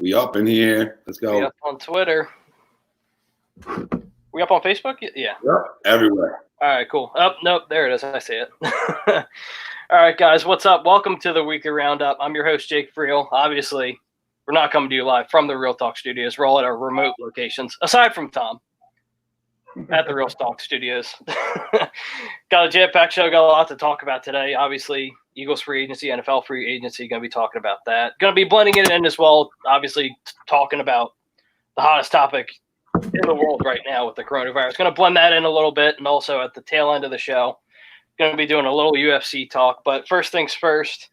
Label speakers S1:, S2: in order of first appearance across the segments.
S1: We up in here. Let's go.
S2: We up on Twitter. We up on Facebook? Yeah.
S1: Yep. Everywhere.
S2: All right, cool. Oh, nope, there it is. I see it. All right, guys, what's up? Welcome to the Weekly Roundup. I'm your host, Jake Friel. Obviously, we're not coming to you live from the Real Talk Studios. We're all at our remote locations, aside from Tom, at the Real Talk Studios. Got a jam-packed show. Got a lot to talk about today. Obviously, Eagles free agency, NFL free agency. Going to be talking about that. Going to be blending it in as well. Obviously, talking about the hottest topic in the world right now with the coronavirus. Going to blend that in a little bit, and also at the tail end of the show, going to be doing a little UFC talk. But first things first,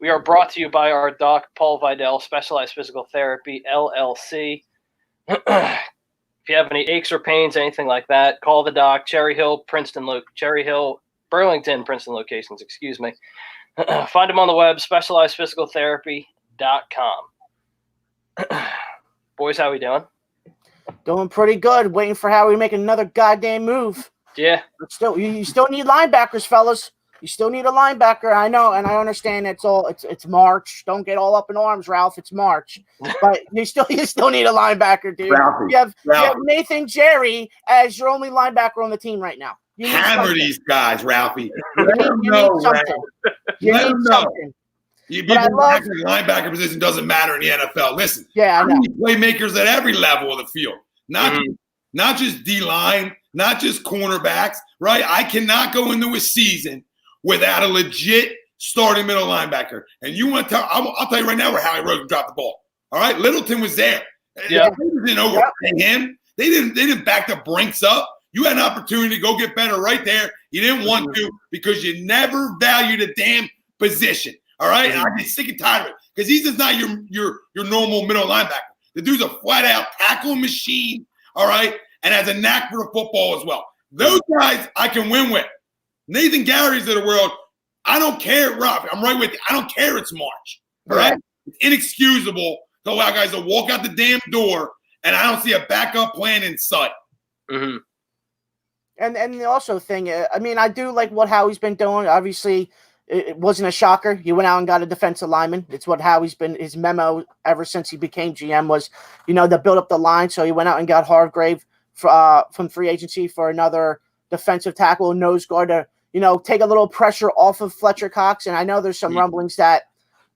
S2: we are brought to you by our doc, Paul Vidal, Specialized Physical Therapy, LLC. If you have any aches or pains, anything like that, call the doc. Burlington, Princeton locations, excuse me. Find them on the web, specializedphysicaltherapy.com. Boys, how we doing?
S3: Doing pretty good. Waiting for Howie to make another goddamn move.
S2: Yeah.
S3: But still, you still need linebackers, fellas. You still need a linebacker. I know, and I understand it's March. Don't get all up in arms, Ralph. It's March, but you still need a linebacker, dude. You have Nathan Jerry as your only linebacker on the team right now.
S1: Hammer these guys, Ralphie.
S3: You need something. You need something.
S1: The linebacker position doesn't matter in the NFL. Listen,
S3: I
S1: need playmakers at every level of the field, not just D-line, not just cornerbacks, right? I cannot go into a season without a legit starting middle linebacker. And you want to tell? I'll tell you right now where Howie Roseman dropped the ball. All right, Littleton was there.
S2: Yeah.
S1: They didn't overpay him. They didn't back the Brinks up. You had an opportunity to go get better right there. You didn't want to because you never valued a damn position. All right, and I get sick and tired of it because he's just not your normal middle linebacker. The dude's a flat out tackle machine. All right, and has a knack for the football as well. Those guys I can win with. Nathan Gary's of the world. I don't care, Rob. I'm right with you. I don't care. It's March. All right, it's inexcusable to allow guys to walk out the damn door, and I don't see a backup plan in sight.
S2: Mm-hmm.
S3: And the also thing, I mean, I do like what Howie's been doing. Obviously, it wasn't a shocker. He went out and got a defensive lineman. It's what Howie's been, his memo ever since he became GM was, to build up the line. So he went out and got Hargrave from free agency for another defensive tackle, nose guard to, take a little pressure off of Fletcher Cox. And I know there's some rumblings that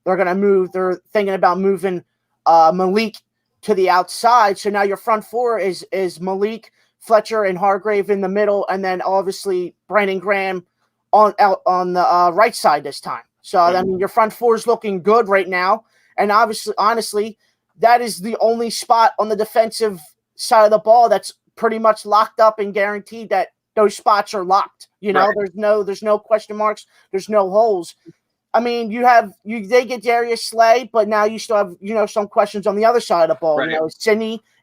S3: they're going to move. They're thinking about moving Malik to the outside. So now your front four is Malik, Fletcher, and Hargrave in the middle. And then obviously Brandon Graham on the right side this time. So, I mean, your front four is looking good right now. And honestly, that is the only spot on the defensive side of the ball that's pretty much locked up and guaranteed that those spots are locked. There's no question marks. There's no holes. I mean, they get Darius Slay, but now you still have, some questions on the other side of the ball.
S2: Right.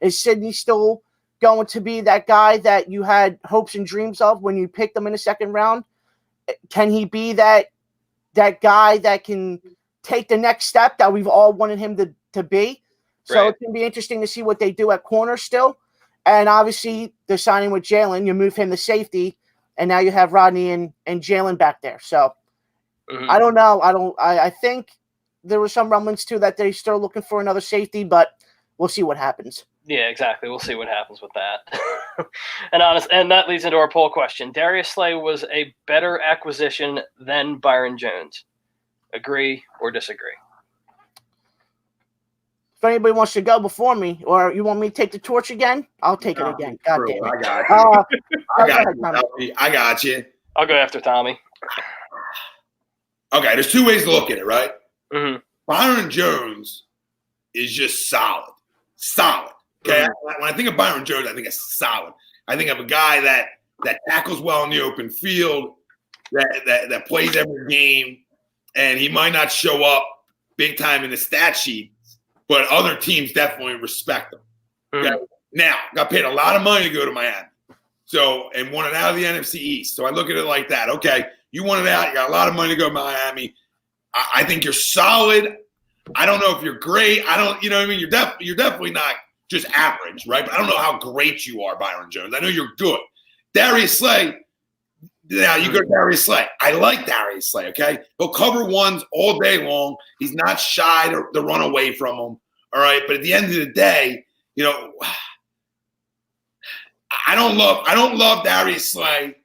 S3: Is Sidney still going to be that guy that you had hopes and dreams of when you picked him in the second round? Can he be that guy that can take the next step that we've all wanted him to be? So It's going to be interesting to see what they do at corner still. And obviously, they're signing with Jalen. You move him to safety, and now you have Rodney and Jalen back there. So I don't know. I think there were some rumblings, too, that they're still looking for another safety, but we'll see what happens.
S2: Yeah, exactly. We'll see what happens with that. And that leads into our poll question. Darius Slay was a better acquisition than Byron Jones. Agree or disagree?
S3: If anybody wants to go before me, or you want me to take the torch again, I'll take it again. God damn it.
S1: I got you.
S2: I'll go after Tommy.
S1: Okay, there's two ways to look at it, right?
S2: Mm-hmm.
S1: Byron Jones is just solid. Solid. Okay, when I think of Byron Jones, I think of solid. I think of a guy that tackles well in the open field, that plays every game, and he might not show up big time in the stat sheet, but other teams definitely respect him. Okay? Now, got paid a lot of money to go to Miami, and wanted out of the NFC East. So I look at it like that. Okay, you wanted out, you got a lot of money to go to Miami. I think you're solid. I don't know if you're great. I don't, you know what I mean? You're definitely not just average, right? But I don't know how great you are, Byron Jones. I know you're good. Darius Slay, now you go Darius Slay. I like Darius Slay, okay? He'll cover ones all day long. He's not shy to run away from them. All right. But at the end of the day, you know, I don't love Darius Slay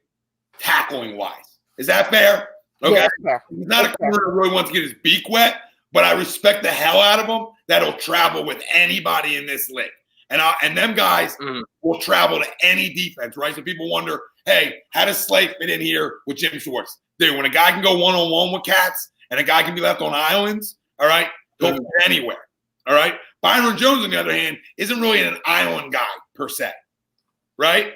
S1: tackling wise. Is that fair? Okay.
S3: Yeah, fair.
S1: He's not a corner that really wants to get his beak wet, but I respect the hell out of him that'll travel with anybody in this league. And them guys will travel to any defense, right? So people wonder, hey, how does Slay fit in here with Jim Schwartz? Dude, when a guy can go one-on-one with cats and a guy can be left on islands, all right, he'll fit anywhere, all right? Byron Jones, on the other hand, isn't really an island guy per se, right?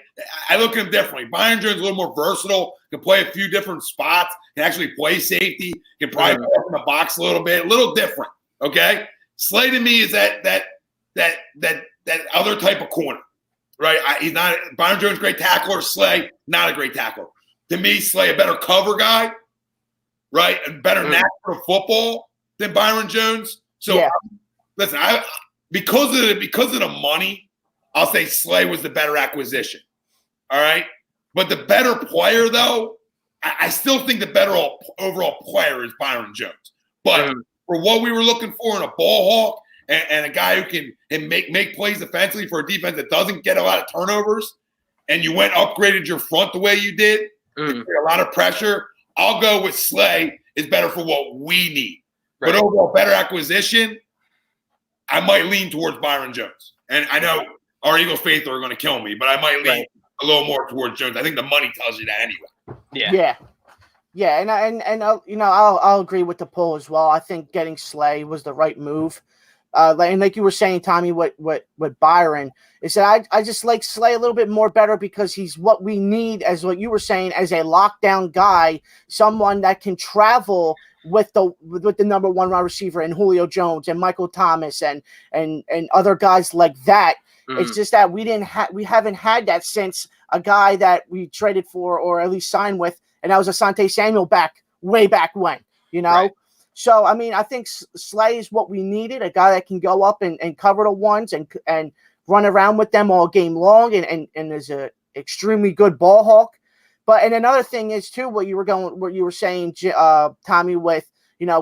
S1: I look at him differently. Byron Jones is a little more versatile, can play a few different spots, can actually play safety, can probably play in the box a little different, okay? Slay to me is that other type of corner, right? He's not Byron Jones, great tackler. Slay, not a great tackler. To me, Slay a better cover guy, right? A better knack for football than Byron Jones. So listen, because of the money, I'll say Slay was the better acquisition. All right, but the better player, though, I still think the better overall player is Byron Jones. But for what we were looking for in a ball hawk and a guy who can make plays defensively for a defense that doesn't get a lot of turnovers, and you upgraded your front the way you did, a lot of pressure, I'll go with Slay is better for what we need. Right. But overall, better acquisition, I might lean towards Byron Jones. And I know our Eagles faithful are going to kill me, but I might lean a little more towards Jones. I think the money tells you that anyway.
S3: Yeah, and I'll agree with the poll as well. I think getting Slay was the right move. And like you were saying, Tommy, what Byron is that I just like Slay a little bit more better because he's what we need, as what you were saying, as a lockdown guy, someone that can travel with the number one wide receiver and Julio Jones and Michael Thomas and other guys like that. It's just that we haven't had that since a guy that we traded for or at least signed with, and that was Asante Samuel way back when, you know. Right. So I mean, I think Slay is what we needed, a guy that can go up and cover the ones and run around with them all game long and is a extremely good ball hawk. But and another thing is too what you were saying, Tommy, with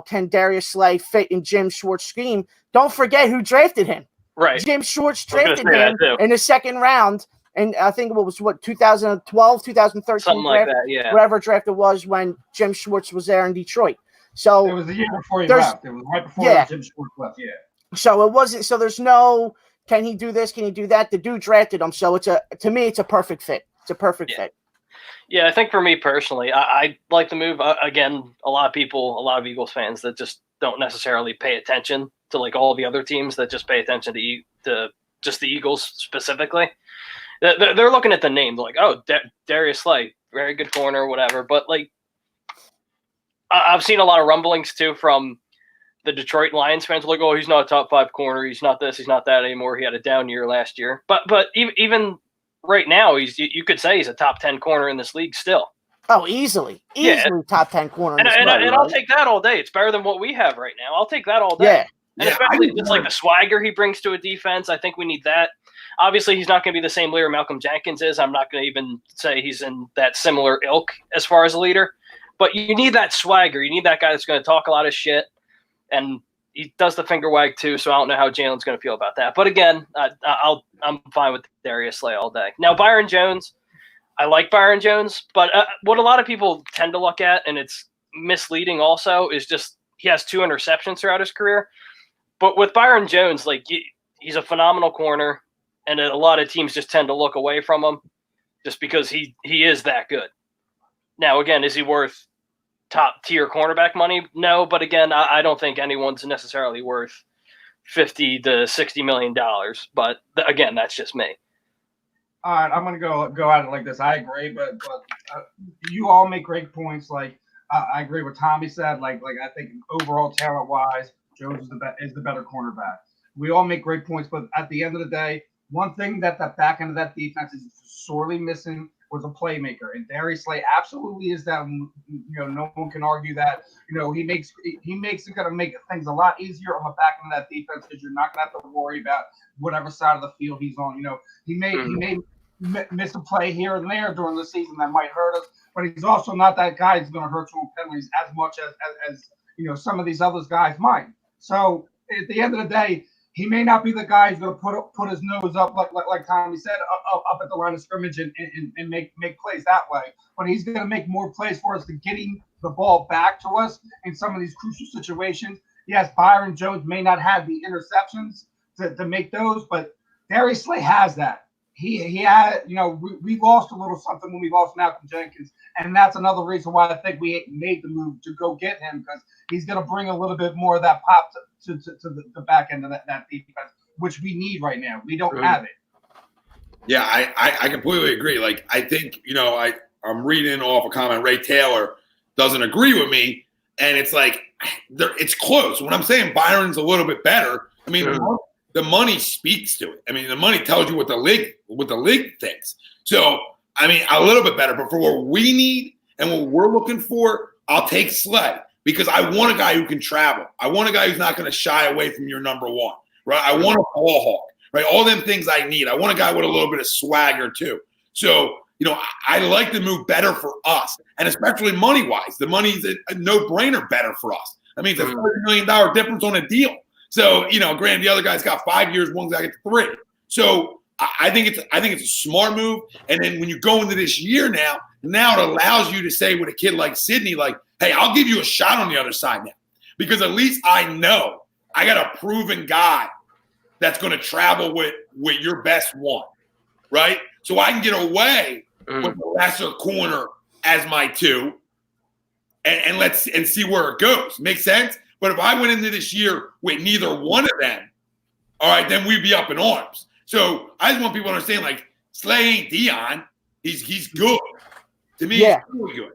S3: can Darius Slay fit in Jim Schwartz's scheme? Don't forget who drafted him. Right. Jim Schwartz drafted him in the second round, and I think it was 2012, 2013,
S2: something like that, yeah.
S3: Whatever draft it was when Jim Schwartz was there in Detroit. So
S4: it was the year before he left. It was right before Jim Schwartz left. Yeah.
S3: So it wasn't. So there's no. Can he do this? Can he do that? The dude drafted him. So to me, it's a perfect fit. It's a perfect fit.
S2: Yeah, I think for me personally, I like the move. Again, a lot of Eagles fans that just don't necessarily pay attention to like all the other teams that just pay attention to just the Eagles specifically. They're looking at the name. They're like, oh, Darius Slay, very good corner, whatever. But like, I've seen a lot of rumblings too from the Detroit Lions fans. Like, oh, he's not a top 5 corner. He's not this. He's not that anymore. He had a down year last year. But even right now, you could say he's a top 10 corner in this league still.
S3: Oh, easily top 10 corner.
S2: And I'll take that all day. It's better than what we have right now. I'll take that all day.
S3: Yeah.
S2: And especially just like the swagger he brings to a defense, I think we need that. Obviously, he's not going to be the same leader Malcolm Jenkins is. I'm not going to even say he's in that similar ilk as far as a leader. But you need that swagger. You need that guy that's going to talk a lot of shit. And he does the finger wag too, so I don't know how Jalen's going to feel about that. But again, I'm fine with Darius Slay all day. Now, Byron Jones, I like Byron Jones, but what a lot of people tend to look at, and it's misleading also, is just he has 2 interceptions throughout his career. But with Byron Jones, like he's a phenomenal corner, and a lot of teams just tend to look away from him just because he is that good. Now, again, is he worth top-tier cornerback money? No, but again, I don't think anyone's necessarily worth $50 to $60 million. But again, that's just me.
S4: All right, I'm gonna go at it like this. I agree, but you all make great points. Like I agree with Tommy said. Like I think overall talent-wise, Jones is the better cornerback. We all make great points, but at the end of the day, one thing that the back end of that defense is sorely missing was a playmaker, and Darius Slay absolutely is that. No one can argue that. He makes it gonna make things a lot easier on the back end of that defense because you're not gonna have to worry about whatever side of the field he's on. He may miss a play here and there during the season that might hurt us, but he's also not that guy who's gonna hurt you on penalties as much as some of these other guys might. So at the end of the day, he may not be the guy who's going to put his nose up like Tommy said up at the line of scrimmage and make plays that way. But he's going to make more plays for us to getting the ball back to us in some of these crucial situations. Yes, Byron Jones may not have the interceptions to make those, but Darius Slay has that. He had, we lost a little something when we lost Malcolm Jenkins, and that's another reason why I think we made the move to go get him, because he's going to bring a little bit more of that pop to the back end of that defense, which we need right now. We don't have it.
S1: Yeah, I completely agree. Like, I think, I'm reading off a comment. Ray Taylor doesn't agree with me, and it's like, it's close. When I'm saying Byron's a little bit better, I mean, the money speaks to it. I mean, the money tells you what the league thinks. So, I mean, a little bit better. But for what we need and what we're looking for, I'll take Slay, because I want a guy who can travel. I want a guy who's not going to shy away from your number one, right? I want a ball hawk, right? All them things I need. I want a guy with a little bit of swagger too. So, I like the move better for us, and especially money-wise. The money's a no-brainer better for us. I mean, it's a $30 million difference on a deal. So, granted, the other guy's got 5 years, one guy gets 3. So I think it's a smart move. And then when you go into this year now it allows you to say with a kid like Sidney, like, hey, I'll give you a shot on the other side now. Because at least I know I got a proven guy that's going to travel with your best one, right? So I can get away with the lesser corner as my 2 and see where it goes. Make sense? But if I went into this year with neither one of them, all right, then we'd be up in arms. So I just want people to understand, like, Slay ain't Dion. He's good. To me, he's really good.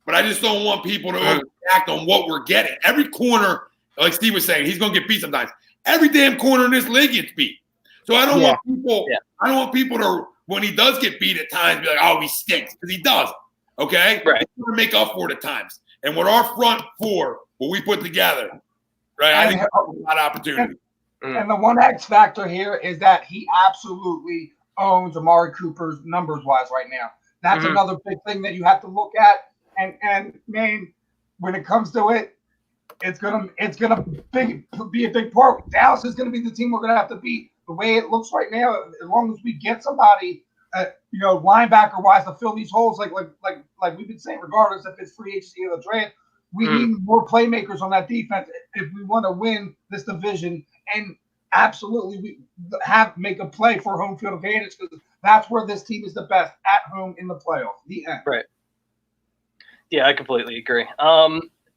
S1: But I just don't want people to overreact on what we're getting. Every corner, like Steve was saying, he's going to get beat sometimes. Every damn corner in this league gets beat. So I don't want people. Yeah. I don't want people to, when he does get beat at times, be like, "Oh, he stinks," because he doesn't. Okay,
S2: right?
S1: He's going to make up for it at times. And with our front four, what we put together, right? I think that's a lot of opportunity.
S4: And the one X factor here is that he absolutely owns Amari Cooper's numbers-wise right now. That's another big thing that you have to look at. And man, when it comes to it, it's gonna be a big part. Dallas is gonna be the team we're gonna have to beat. The way it looks right now, as long as we get somebody, linebacker-wise, to fill these holes, like we've been saying, regardless if it's free agency or the draft, we need more playmakers on that defense if we want to win this division. And absolutely, we make a play for home field advantage, because that's where this team is the best, at home in the playoffs. The end.
S2: Right. Yeah, I completely agree.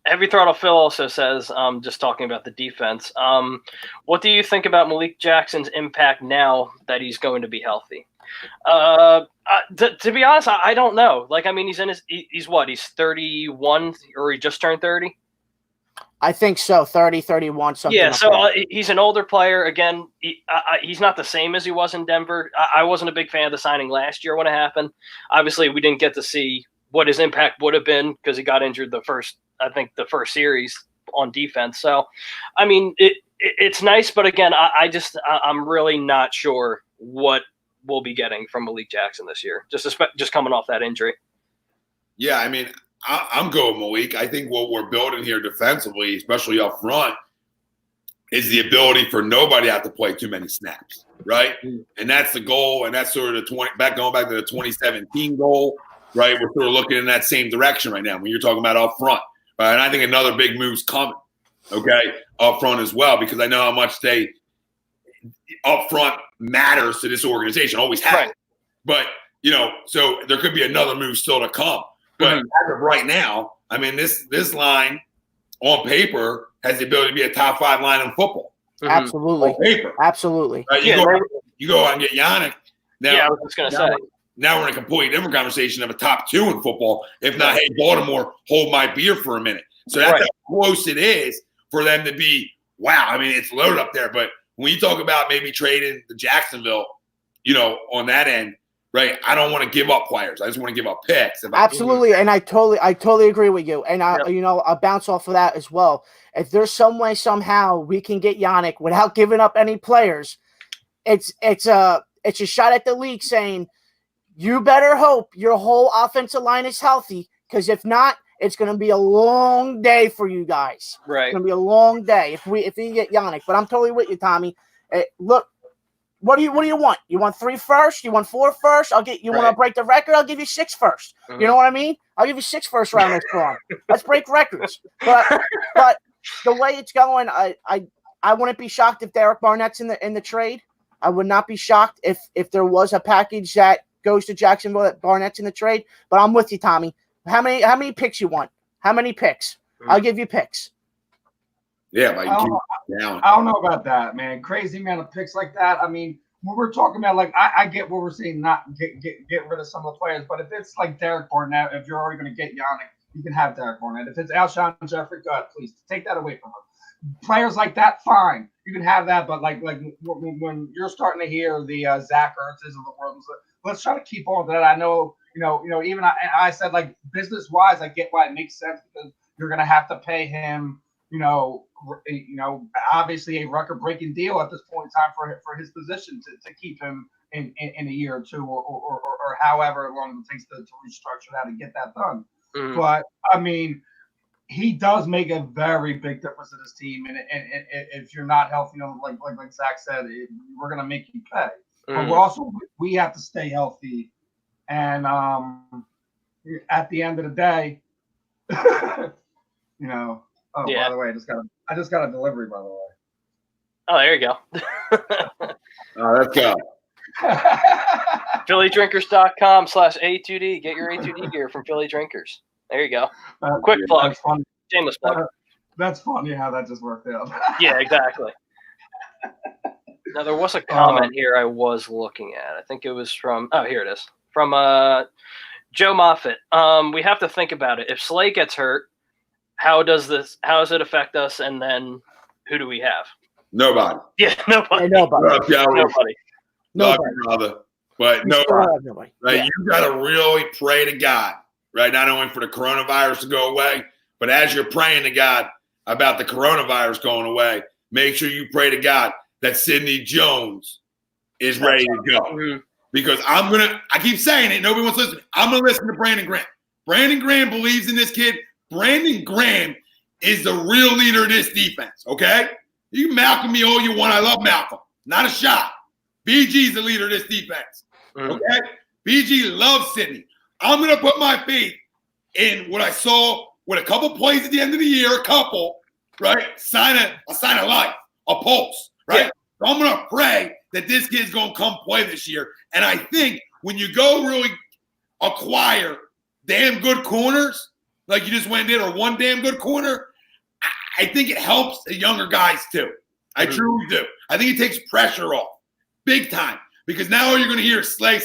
S2: Heavy Throttle Phil also says, just talking about the defense, what do you think about Malik Jackson's impact now that he's going to be healthy? To be honest, I don't know. Like, I mean, he's 31, or he just turned 30?
S3: I think so, 30, 31, something.
S2: Yeah,
S3: like
S2: so
S3: that.
S2: He's an older player. Again, he's not the same as he was in Denver. I wasn't a big fan of the signing last year when it happened. Obviously, we didn't get to see what his impact would have been because he got injured the first series on defense. So, I mean, it's nice, but again, I'm really not sure what we'll be getting from Malik Jackson this year, just coming off that injury.
S1: Yeah, I mean, I'm going Malik. I think what we're building here defensively, especially up front, is the ability for nobody to have to play too many snaps, right? And that's the goal, and that's sort of going back to the 2017 goal, right? We're sort of looking in that same direction right now when you're talking about up front. Right? And I think another big move's coming, okay, up front as well, because I know how much up front matters to this organization, always has. Right. But, so there could be another move still to come. But as of right now, I mean, this line on paper has the ability to be a top 5 line in football.
S3: Absolutely.
S1: On paper.
S3: Absolutely.
S1: Right? You go out and get Yannick. Now,
S2: yeah, I was just going to say.
S1: Now we're in a completely different conversation of a top 2 in football. If not, hey, Baltimore, hold my beer for a minute. So that's how close it is for them to be, wow, I mean, it's loaded up there. But when you talk about maybe trading to Jacksonville, on that end, right, I don't want to give up players. I just want to give up picks.
S3: Absolutely, and I totally agree with you. And I'll bounce off of that as well. If there's some way somehow we can get Yannick without giving up any players, it's a shot at the league saying, you better hope your whole offensive line is healthy, because if not, it's going to be a long day for you guys.
S2: Right.
S3: It's going to be a long day if we get Yannick. But I'm totally with you, Tommy. Look, what do you want? You want 3 first? You want 4 first? Want to break the record? I'll give you 6 first.
S2: Mm-hmm.
S3: You know what I mean? I'll give you 6 first rounders for him. Let's break records. But the way it's going, I wouldn't be shocked if Derek Barnett's in the trade. I would not be shocked if there was a package that goes to Jacksonville that Barnett's in the trade. But I'm with you, Tommy. How many picks you want? How many picks? I'll give you picks.
S1: Yeah,
S4: I don't know about that, man. Crazy amount of picks like that. I mean, when we're talking about, like, I get what we're saying, not get rid of some of the players, but if it's like Derek Barnett, if you're already going to get Yannick, you can have Derek Barnett. If it's Alshon Jeffrey, God, please take that away from him. Players like that, fine, you can have that, but like when you're starting to hear the Zach Ertzes of the world, let's try to keep on that. I know, even I said, like, business wise, I get why it makes sense because you're going to have to pay him. Obviously a record-breaking deal at this point in time for his position to keep him in a year or two or however long it takes to restructure that and get that done. Mm-hmm. But I mean, he does make a very big difference to this team, and if you're not healthy, like Zach said, we're gonna make you pay. Mm-hmm. But we have to stay healthy, and at the end of the day, Oh, yeah. By the way, I just got a delivery, by the way.
S2: Oh, there you go.
S1: Let's go.
S2: PhillyDrinkers.com/A2D. Get your A2D gear from Philly Drinkers. There you go. Quick plug. Shameless plug.
S4: That's funny how that just worked out.
S2: Yeah, exactly. Now, there was a comment here I was looking at. I think it was from – here it is. From Joe Moffitt. We have to think about it. If Slay gets hurt, how does it affect us? And then who do we have?
S1: Nobody.
S2: Yeah, nobody.
S3: Nobody.
S1: Brother. But nobody. Right? Yeah. You got to really pray to God, right? Not only for the coronavirus to go away, but as you're praying to God about the coronavirus going away, make sure you pray to God that Sidney Jones is ready to go. Mm-hmm. Because I keep saying it, nobody wants to listen. I'm going to listen to Brandon Graham. Brandon Graham believes in this kid. Brandon Graham is the real leader of this defense, okay? You can Malcolm me all you want. I love Malcolm. Not a shot. BG is the leader of this defense, okay? BG loves Sidney. I'm going to put my faith in what I saw with a couple plays at the end of the year, right? Sign a life, a pulse, right? Yeah. So I'm going to pray that this kid's going to come play this year. And I think when you go really acquire damn good corners, like you just went and did, or one damn good corner, I think it helps the younger guys too. I truly do. I think it takes pressure off big time because now all you're going to hear is Slay,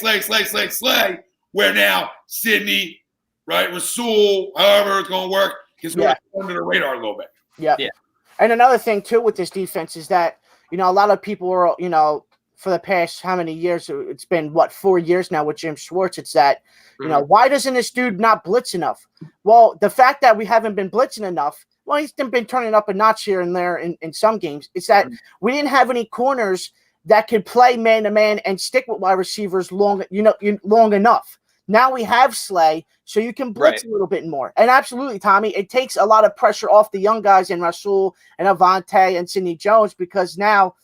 S1: where now Sidney, right, Rasul, however it's going to work, is going under the radar a little bit.
S3: Yeah. And another thing too with this defense is that, a lot of people are, for the past how many years, it's been 4 years now with Jim Schwartz. It's that, why doesn't this dude not blitz enough? Well, the fact that we haven't been blitzing enough, well, he's been turning up a notch here and there in some games. It's that we didn't have any corners that could play man-to-man and stick with wide receivers long enough. Now we have Slay, so you can blitz a little bit more. And absolutely, Tommy, it takes a lot of pressure off the young guys in Rasul and Avonte and Sidney Jones because now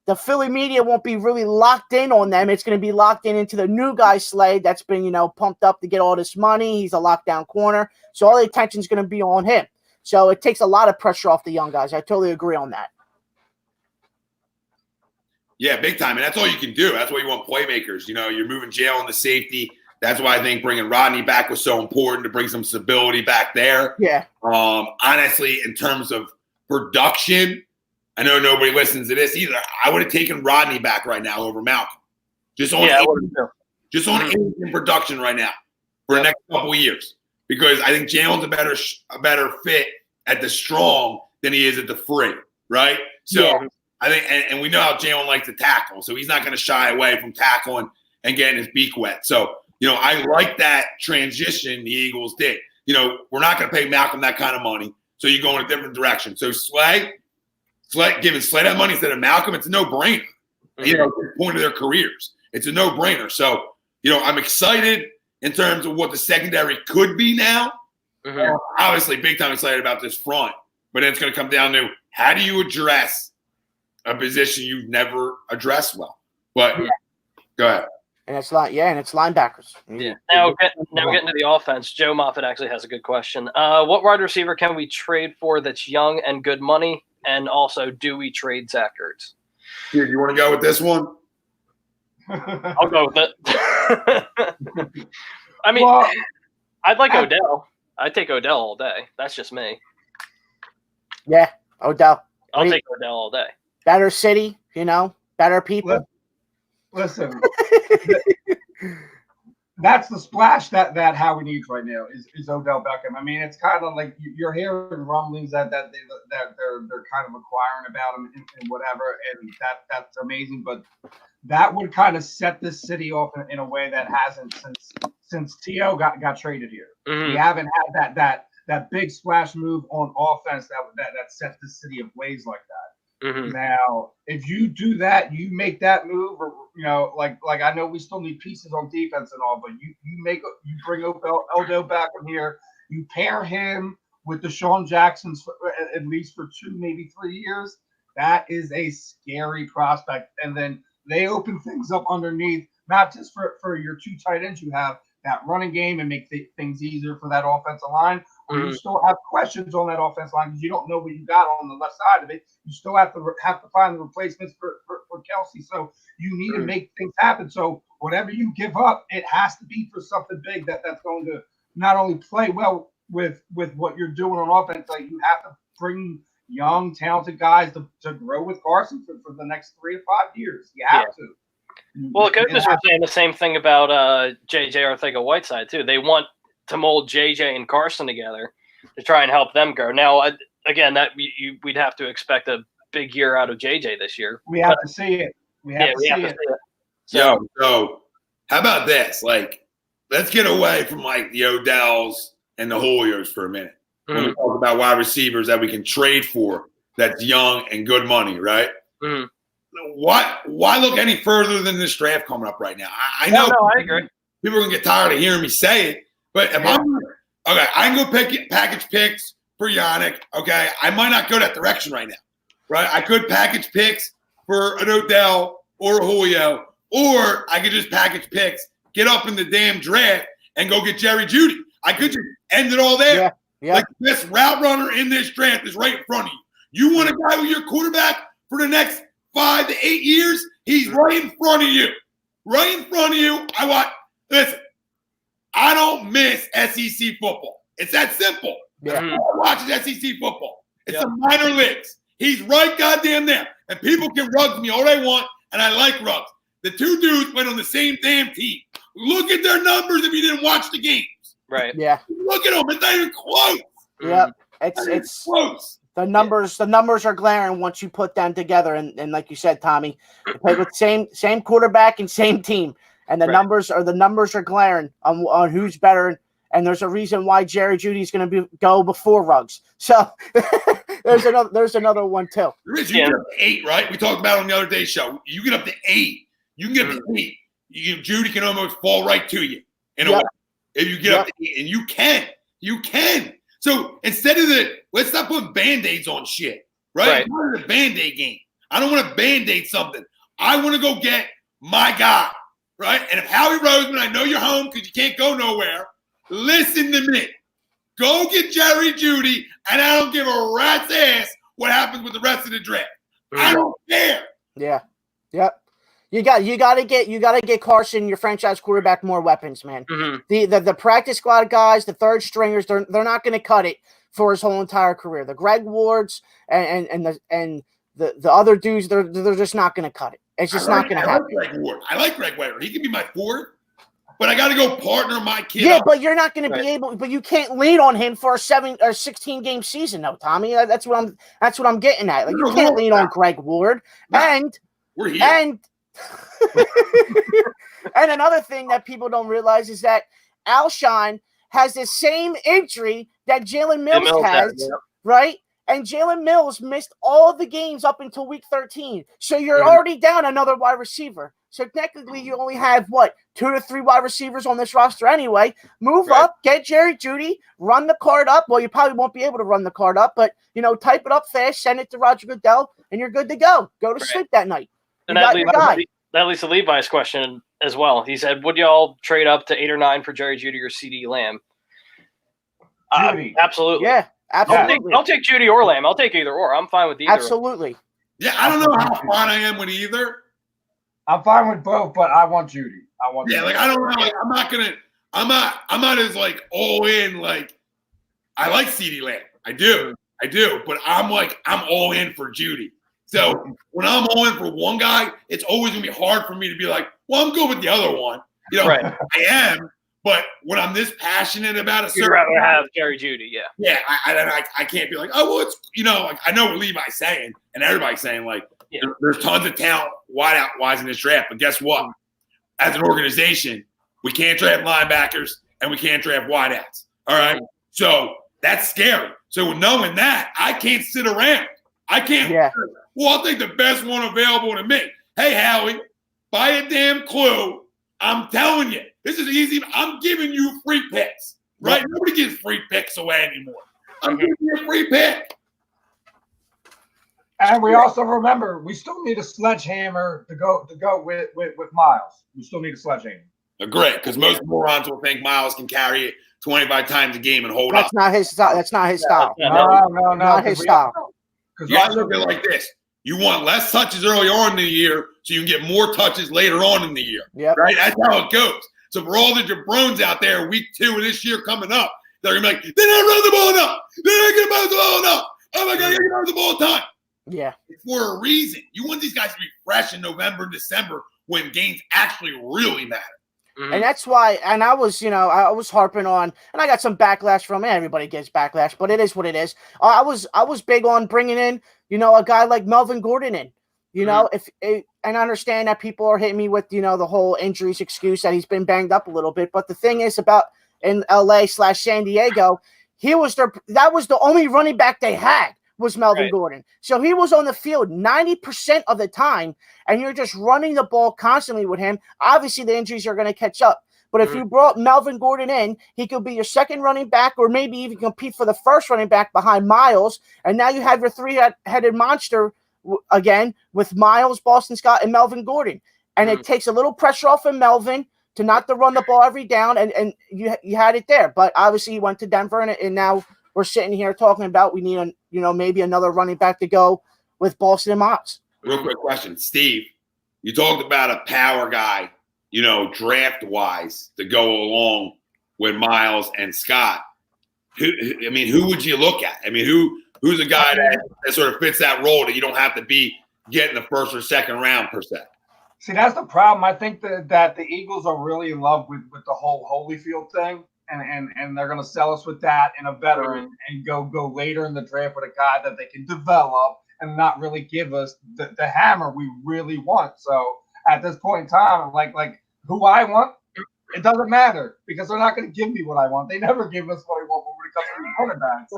S3: the Philly media won't be really locked in on them. It's going to be locked into the new guy, Slade, that's been, pumped up to get all this money. He's a lockdown corner. So all the attention is going to be on him. So it takes a lot of pressure off the young guys. I totally agree on that.
S1: Yeah, big time. And that's all you can do. That's why you want playmakers. You're moving Jalen to safety. That's why I think bringing Rodney back was so important to bring some stability back there.
S3: Yeah.
S1: Honestly, in terms of production, I know nobody listens to this either. I would have taken Rodney back right now over Malcolm. Just on age and production right now for the next couple of years. Because I think Jalen's a better fit at the strong than he is at the free, right? So I think, and we know how Jalen likes to tackle, so he's not going to shy away from tackling and getting his beak wet. So, I like that transition the Eagles did. We're not going to pay Malcolm that kind of money, so you go in a different direction. So giving Slay that money instead of Malcolm, it's a no-brainer. At the point of their careers. It's a no-brainer. So, I'm excited in terms of what the secondary could be now. Obviously, big time excited about this front. But then it's going to come down to how do you address a position you've never addressed well. But go ahead.
S3: And it's linebackers.
S2: Yeah. Now getting to the offense, Joe Moffitt actually has a good question. What wide receiver can we trade for that's young and good money? And also, do we trade Zach Ertz?
S1: Dude, you want to go with this one?
S2: I'll go with it. I mean, I'd like Odell. I'd take Odell all day. That's just me.
S3: Yeah, Odell.
S2: I'll take Odell all day.
S3: Better city, better people.
S4: Listen, that's the splash that Howie needs right now is Odell Beckham. I mean, it's kind of like you're hearing rumblings that they're kind of acquiring about him and whatever, and that's amazing. But that would kind of set this city off in a way that hasn't since T.O. got traded here.
S2: Mm-hmm.
S4: We haven't had that big splash move on offense that set the city ablaze like that.
S2: Mm-hmm.
S4: Now, if you do that, you make that move, or like I know we still need pieces on defense and all, but you bring Odell Beckham here, you pair him with Deshaun Jackson at least for 2, maybe 3 years. That is a scary prospect, and then they open things up underneath, not just for your 2 tight ends you have, that running game and make things easier for that offensive line. Or you still have questions on that offensive line because you don't know what you got on the left side of it. You still have to find the replacements for Kelsey. So you need to make things happen. So whatever you give up, it has to be for something big that's going to not only play well with what you're doing on offense, like you have to bring young, talented guys to grow with Carson for the next 3 to 5 years. You have to.
S2: Well, coaches were saying the same thing about J.J. Arcega-Whiteside, too. They want to mold J.J. and Carson together to try and help them grow. Now, again, that we'd have to expect a big year out of J.J. this year.
S4: We have to see it. We have to see it.
S1: So how about this? Like, let's get away from like the Odells and the Julios for a minute. When we talk about wide receivers that we can trade for that's young and good money, right?
S2: Mm-hmm.
S1: Why look any further than this draft coming up right now? I know.
S2: No, I agree.
S1: People are going to get tired of hearing me say it, but if I can go package picks for Yannick. Okay, I might not go that direction right now, right? I could package picks for an Odell or a Julio, or I could just package picks, get up in the damn draft, and go get Jerry Jeudy. I could just end it all there.
S3: Yeah.
S1: Like the best route runner in this draft is right in front of you. You want a guy with your quarterback for the next 5 to 8 years? He's right in front of you. Right in front of you. Listen, I don't miss SEC football. It's that simple.
S3: Yeah.
S1: I watch SEC football. It's the minor leagues. He's right goddamn there. And people can rug me all they want, and I like rugs. The 2 dudes went on the same damn team. Look at their numbers if you didn't watch the games.
S2: Right.
S3: Yeah.
S1: Look at them. It's not even close.
S3: Yep. It's
S1: close.
S3: The numbers are glaring once you put them together, and like you said, Tommy, they play with same quarterback and same team, and the numbers are glaring on who's better, and there's a reason why Jerry Jeudy's going to go before Ruggs. So there's another one too.
S1: You get up to 8, right? We talked about it on the other day's show. You get up to 8. You can get up to 8. Jeudy can almost fall right to you in a way. If you get up to 8, and you can. So instead of let's stop putting Band-Aids on shit, right? I'm not in a Band-Aid game. I don't want to Band-Aid something. I want to go get my guy, right? And if Howie Roseman, I know you're home because you can't go nowhere, listen to me. Go get Jerry Jeudy, and I don't give a rat's ass what happens with the rest of the draft. I don't care.
S3: Yeah. Yep. You gotta get Carson, your franchise quarterback, more weapons, man.
S2: Mm-hmm.
S3: The practice squad guys, the third stringers, they're not gonna cut it for his whole entire career. The Greg Wards and the other dudes, they're just not gonna cut it. It's just not gonna happen.
S1: I like Greg Ward. He can be my 4th, but I gotta go partner my kid.
S3: Yeah, but you're not gonna be able. But you can't lean on him for a 7 or 16 game season, though, Tommy. That's what I'm getting at. Like you can't lean on Greg Ward and
S1: we're here.
S3: And another thing that people don't realize is that Alshon has the same injury that Jalen Mills has, right? And Jalen Mills missed all of the games up until week 13. So you're already down another wide receiver. So technically, you only have, 2 to 3 wide receivers on this roster anyway. Move
S1: Right.
S3: up, get Jerry Jeudy, run the card up. Well, you probably won't be able to run the card up, but, type it up fast, send it to Roger Goodell, and you're good to go. Go to sleep that night. You
S2: And
S3: got your guy.
S2: that leads to Levi's question as well. He said, would y'all trade up to 8 or 9 for Jerry Jeudy or CD Lamb?
S4: Jeudy.
S2: Absolutely.
S3: Yeah, absolutely.
S2: I'll take Jeudy or Lamb. I'll take either or. I'm fine with either.
S3: Absolutely.
S1: Yeah, I don't know how fine I am with either.
S4: I'm fine with both, but I want Jeudy.
S1: Yeah, like I don't know. Like, I'm not as like all in. Like I like CeeDee Lamb. I do. But I'm all in for Jeudy. So when I'm all in for one guy, it's always gonna be hard for me to be like, well, I'm good with the other one.
S2: Right.
S1: I am. But when I'm this passionate about a
S2: You'd
S1: certain
S2: rather
S1: guy,
S2: have Jerry Jeudy, yeah.
S1: yeah, I can't be like, oh, well, it's like I know what Levi's saying and everybody's saying like there's tons of talent wise in this draft, but guess what? As an organization, we can't draft linebackers and we can't draft wideouts. All right, so that's scary. So knowing that, I can't sit around. I can't.
S3: Yeah.
S1: Well, I'll take the best one available to me. Hey, Howie, buy a damn clue. I'm telling you, this is easy. I'm giving you free picks, right?
S3: Yep.
S1: Nobody gives free picks away anymore. I'm giving you a free pick.
S4: And we also remember we still need a sledgehammer to go with Miles. We still need a sledgehammer.
S1: Agree, because most morons will think Miles can carry it 25 times a game and hold
S3: That's
S1: up.
S3: not his style. That's not his style.
S4: No.
S3: Not his style.
S4: Because
S1: You have to look at it like this. You want less touches early on in the year so you can get more touches later on in the year.
S3: Yep.
S1: Right? That's how it goes. So for all the jabrones out there, week 2 of this year coming up, they're going to be like, they're not running the ball enough. They're not getting bounce the ball enough. Oh, my God, you're bounce the ball time.
S3: Yeah.
S1: It's for a reason. You want these guys to be fresh in November and December when games actually really matter.
S2: Mm-hmm.
S3: And that's why, and I was harping on, and I got some backlash from it. Everybody gets backlash, but it is what it is. I was big on bringing in, a guy like Melvin Gordon in. And I understand that people are hitting me with, the whole injuries excuse that he's been banged up a little bit. But the thing is about in LA/San Diego, that was the only running back they had was Melvin Gordon. So he was on the field 90% of the time, and you're just running the ball constantly with him. Obviously, the injuries are going to catch up. But if you brought Melvin Gordon in, he could be your second running back or maybe even compete for the first running back behind Miles. And now you have your three-headed monster again with Miles, Boston Scott, and Melvin Gordon. And it takes a little pressure off of Melvin to not to run the ball every down, and you had it there. But obviously he went to Denver, and now we're sitting here talking about we need maybe another running back to go with Boston and Miles.
S1: Real quick question. Steve, you talked about a power guy, draft-wise to go along with Miles and Scott. Who would you look at? I mean, who's a guy that sort of fits that role that you don't have to be getting the first or second round per se?
S4: See, that's the problem. I think that the Eagles are really in love with the whole Holyfield thing, and they're going to sell us with that and a veteran and go later in the draft with a guy that they can develop and not really give us the hammer we really want. So at this point in time, like who I want, it doesn't matter because they're not going to give me what I want. They never give us what I want when it comes to the running backs.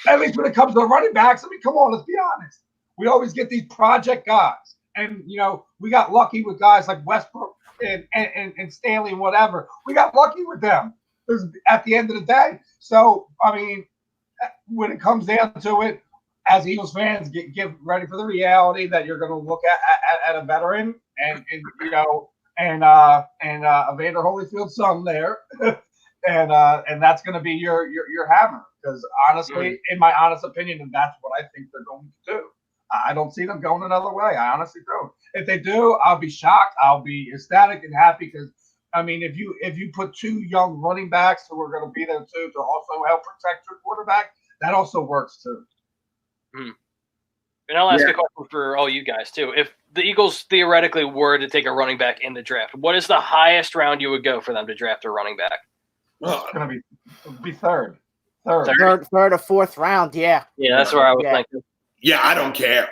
S4: At least when it comes to the running backs, come on, let's be honest. We always get these project guys. And, we got lucky with guys like Westbrook and Stanley and whatever. We got lucky with them at the end of the day. So, when it comes down to it, as Eagles fans, get ready for the reality that you're going to look at a veteran and Evander Holyfield's son there. and that's going to be your hammer. Because honestly, in my honest opinion, and that's what I think they're going to do. I don't see them going another way. I honestly don't. If they do, I'll be shocked. I'll be ecstatic and happy because, if you put 2 young running backs who are going to be there too to also help protect your quarterback, that also works too.
S2: And I'll ask a question for all you guys too. If the Eagles theoretically were to take a running back in the draft, what is the highest round you would go for them to draft a running back?
S4: It's going to be third
S3: or fourth round. Yeah.
S2: Yeah, that's where I was thinking.
S1: Yeah, I don't care.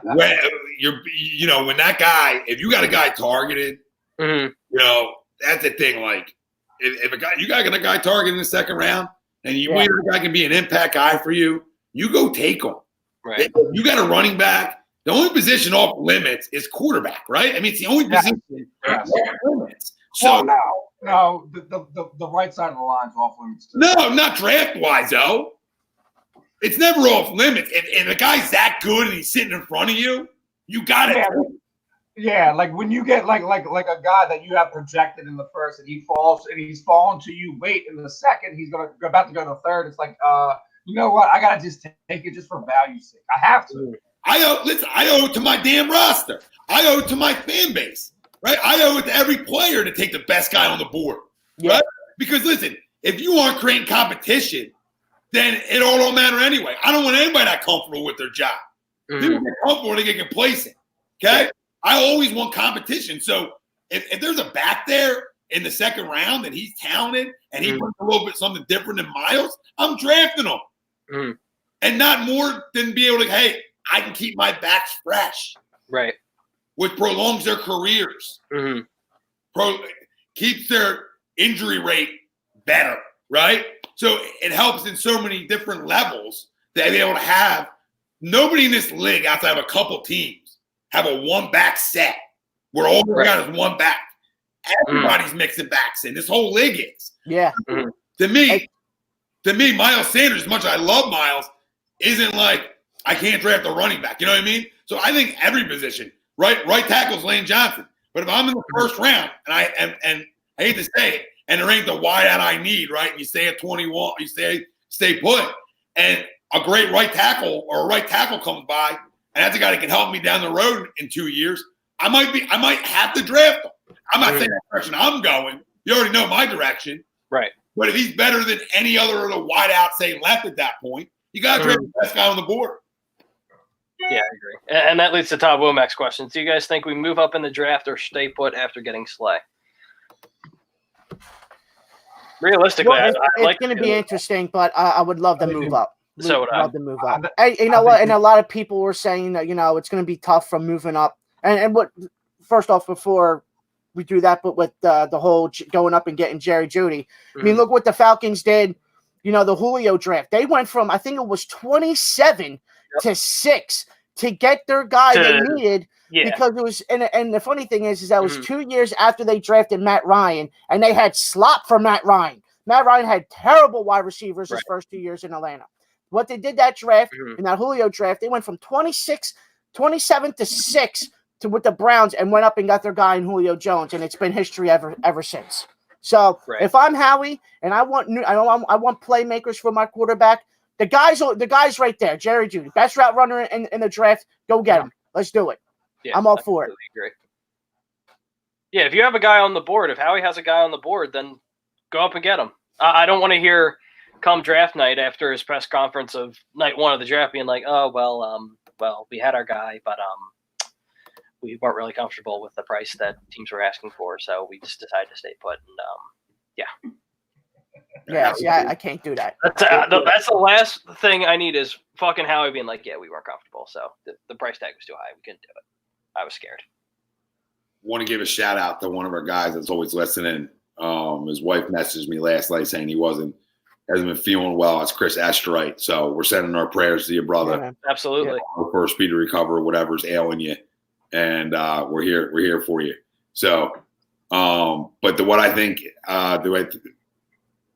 S1: When that guy, if you got a guy targeted, that's the thing. Like, if you got a guy targeted in the second round, and you believe the guy can be an impact guy for you, you go take him.
S2: Right.
S1: If you got a running back The only position off limits is quarterback, right? I mean, it's the only position off limits. So
S4: no, the right side of the line is off limits. Too.
S1: No, not draft wise though. It's never off limits. If a guy's that good and he's sitting in front of you, you got it.
S4: Yeah, like when you get like a guy that you have projected in the first and he falls and he's fallen to you late in the second, he's about to go to the third. It's like, you know what? I gotta just take it just for value's sake. I have to.
S1: I owe it to my damn roster. I owe it to my fan base, right? I owe it to every player to take the best guy on the board, right? Because listen, if you aren't creating competition, then it all don't matter anyway. I don't want anybody that comfortable with their job. People get comfortable, they get complacent. Okay, I always want competition. So if there's a back there in the second round and he's talented and he brings a little bit something different than Miles, I'm drafting him, and not more than be able to. Hey, I can keep my backs fresh,
S2: right?
S1: Which prolongs their careers, keeps their injury rate better, right? So it helps in so many different levels that they're able to have. Nobody in this league, outside of a couple teams, have a one-back set where all they got is one back. Everybody's mixing backs in. This whole league is.
S3: Yeah.
S1: To me, Miles Sanders, as much as I love Miles, isn't like I can't draft a running back. You know what I mean? So I think every position, right tackle's Lane Johnson. But if I'm in the first round and I hate to say it, and there ain't the wideout I need, right? And you stay at 21, you stay put, and a great right tackle or a right tackle comes by, and that's a guy that can help me down the road in 2 years. I might have to draft him. I'm not saying that direction I'm going. You already know my direction,
S2: right?
S1: But if he's better than any other of the wideouts, say left at that point, you got to draft the best guy on the board.
S2: Yeah, I agree. And that leads to Todd Womack's question. Do you guys think we move up in the draft or stay put after getting Slay? Realistically,
S3: well, it's going to be interesting, but I would love to move up.
S2: So would I.
S3: Love to move up. Hey, you know what? And a lot of people were saying that it's going to be tough from moving up. And what? First off, before we do that, but with the whole going up and getting Jerry Jeudy, I mean, look what the Falcons did. The Julio draft. They went from I think it was 27 to 6 to get their guy they needed. Yeah. Because it was, and the funny thing is that it was 2 years after they drafted Matt Ryan, and they had slop for Matt Ryan. Matt Ryan had terrible wide receivers his first 2 years in Atlanta. What they did that draft, in that Julio draft, they went from 27 to 6 with the Browns and went up and got their guy in Julio Jones, and it's been history ever since. So if I'm Howie and I want playmakers for my quarterback, the guy's right there, Jerry Jeudy, best route runner in the draft. Go get him. Let's do it. Yeah, I'm all for it.
S2: Agree. Yeah, if you have a guy on the board, if Howie has a guy on the board, then go up and get him. I don't want to hear come draft night after his press conference of night one of the draft being like, oh, well, we had our guy, but we weren't really comfortable with the price that teams were asking for, so we just decided to stay put. And
S3: I can't do that.
S2: That's the last thing I need is fucking Howie being like, yeah, we weren't comfortable, so the price tag was too high. We couldn't do it. I was scared.
S1: Want to give a shout out to one of our guys that's always listening. His wife messaged me last night saying he hasn't been feeling well. It's Chris Esterite. So we're sending our prayers to your brother.
S2: Yeah, absolutely.
S1: For a speedy recovery, whatever's ailing you. And we're here for you. So, but what I think, do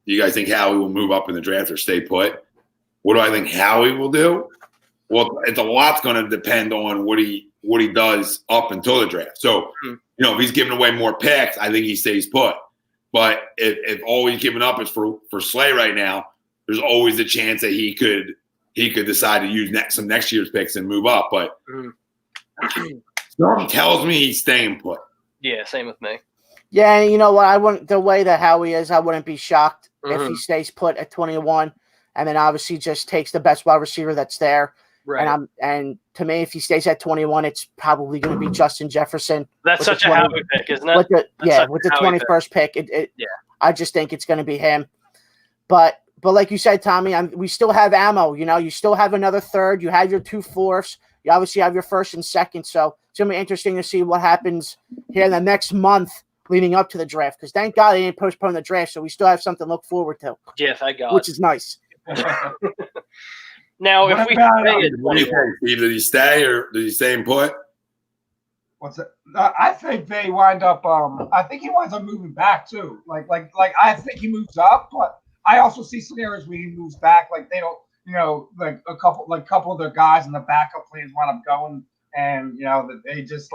S1: you guys think Howie will move up in the draft or stay put? What do I think Howie will do? Well, a lot's going to depend on what he does up until the draft. So, if he's giving away more picks, I think he stays put. But if all he's giving up is for Slay right now, there's always a chance that he could decide to use some next year's picks and move up. But something tells me he's staying put.
S2: Yeah, same with me.
S3: Yeah, you know what? The way that Howie is, I wouldn't be shocked if he stays put at 21, and then obviously just takes the best wide receiver that's there. Right. And to me, if he stays at 21, it's probably going to be Justin Jefferson.
S2: That's such a Howie pick, isn't it? With
S3: the 21st pick. I just think it's going to be him. But like you said, Tommy, we still have ammo. You still have another third. You have your 2 fourths. You obviously have your first and second. So it's going to be interesting to see what happens here in the next month leading up to the draft. Because thank God they didn't postpone the draft, so we still have something to look forward to.
S2: Yeah, thank God.
S3: Which is nice.
S2: Now,
S4: What
S2: if we
S4: about-
S2: stay at
S1: What do you
S2: 21,
S1: think, Steve? Did he stay or did he stay and put?
S4: What's it? I think they wind up. I think he winds up moving back too. Like I think he moves up, but I also see scenarios where he moves back. Like they don't, like a couple of their guys in the backup plans wind up going, and that they just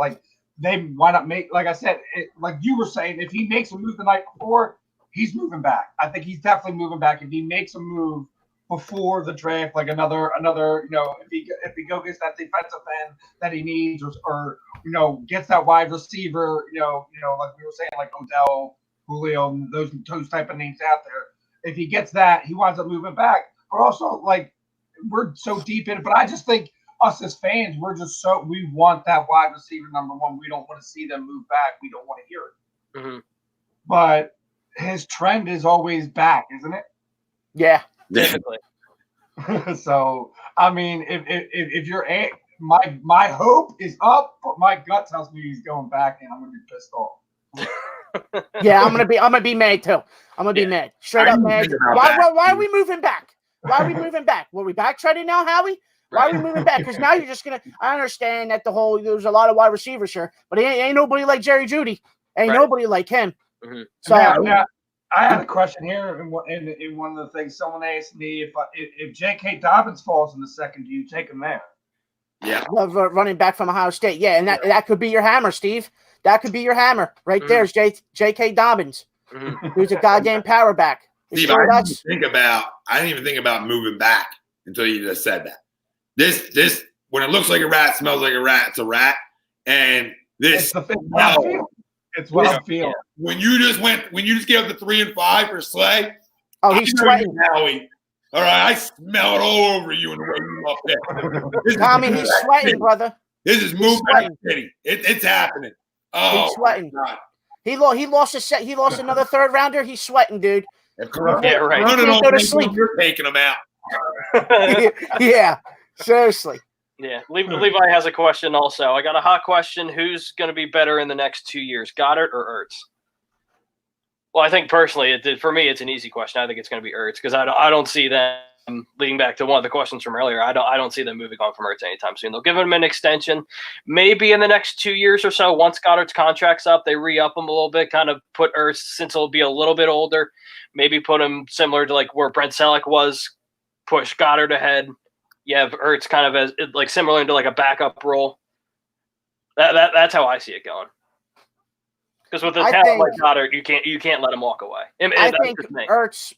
S4: they wind up like I said, like you were saying, if he makes a move the night before, he's moving back. I think he's definitely moving back. If he makes a move before the draft, like another, if he go gets that defensive end that he needs, or gets that wide receiver, like we were saying, like Odell, Julio, those type of names out there. If he gets that, he winds up moving back. But also, like, we're so deep in it. But I just think us as fans, we want that wide receiver number one. We don't want to see them move back. We don't want to hear it.
S2: Mm-hmm.
S4: But his trend is always back, isn't it?
S3: Yeah.
S2: typically.
S4: So I mean, if you're my hope is up, but my gut tells me he's going back, and I'm gonna be pissed off.
S3: Yeah, I'm gonna be mad too. I'm gonna be mad. Straight up mad. Why are we moving back? Why are we moving back? Were we backtrending now, Howie? Why are we moving back? Because now you're just gonna. I understand that there's a lot of wide receivers here, but ain't nobody like Jerry Jeudy. Ain't nobody like him.
S2: Mm-hmm.
S3: So
S4: now, I had a question here in one of the things someone asked me if J.K. Dobbins falls in the second, do you take him there?
S1: Yeah,
S3: running back from Ohio State. Yeah, and that could be your hammer, Steve. That could be your hammer right there. Is J.K. Dobbins, who's a goddamn power back.
S1: Steve, I didn't even think about moving back until you just said that. This when it looks like a rat, smells like a rat, it's a rat. And this
S4: it's what I'm feeling.
S1: When you just gave up the 3 and 5 for Slay.
S3: Oh, he's sweating.
S1: Howie. All right, I smell it all over you in the way you up there.
S3: Tommy, he's sweating, brother.
S1: This is moving back city. It's happening. Oh,
S3: he's sweating. He lost He lost another third rounder. He's sweating, dude.
S1: If Corona,
S2: yeah, right.
S1: Corona
S3: don't
S1: don't
S3: go to
S1: make
S3: sleep.
S1: them, you're taking them out.
S3: Yeah, seriously.
S2: Yeah, Levi has a question also. I got a hot question. Who's going to be better in the next 2 years, Goddard or Ertz? Well, I think personally, for me, it's an easy question. I think it's going to be Ertz because I don't see them leading back to one of the questions from earlier. I don't see them moving on from Ertz anytime soon. They'll give him an extension, maybe in the next 2 years or so. Once Goddard's contract's up, they re-up him a little bit, kind of put Ertz, since he'll be a little bit older, maybe put him similar to like where Brent Selleck was, push Goddard ahead. You have Ertz kind of as like similar into like a backup role. That's how I see it going. Because with a talent like Goddard, you can't let him walk away.
S3: I think Ertz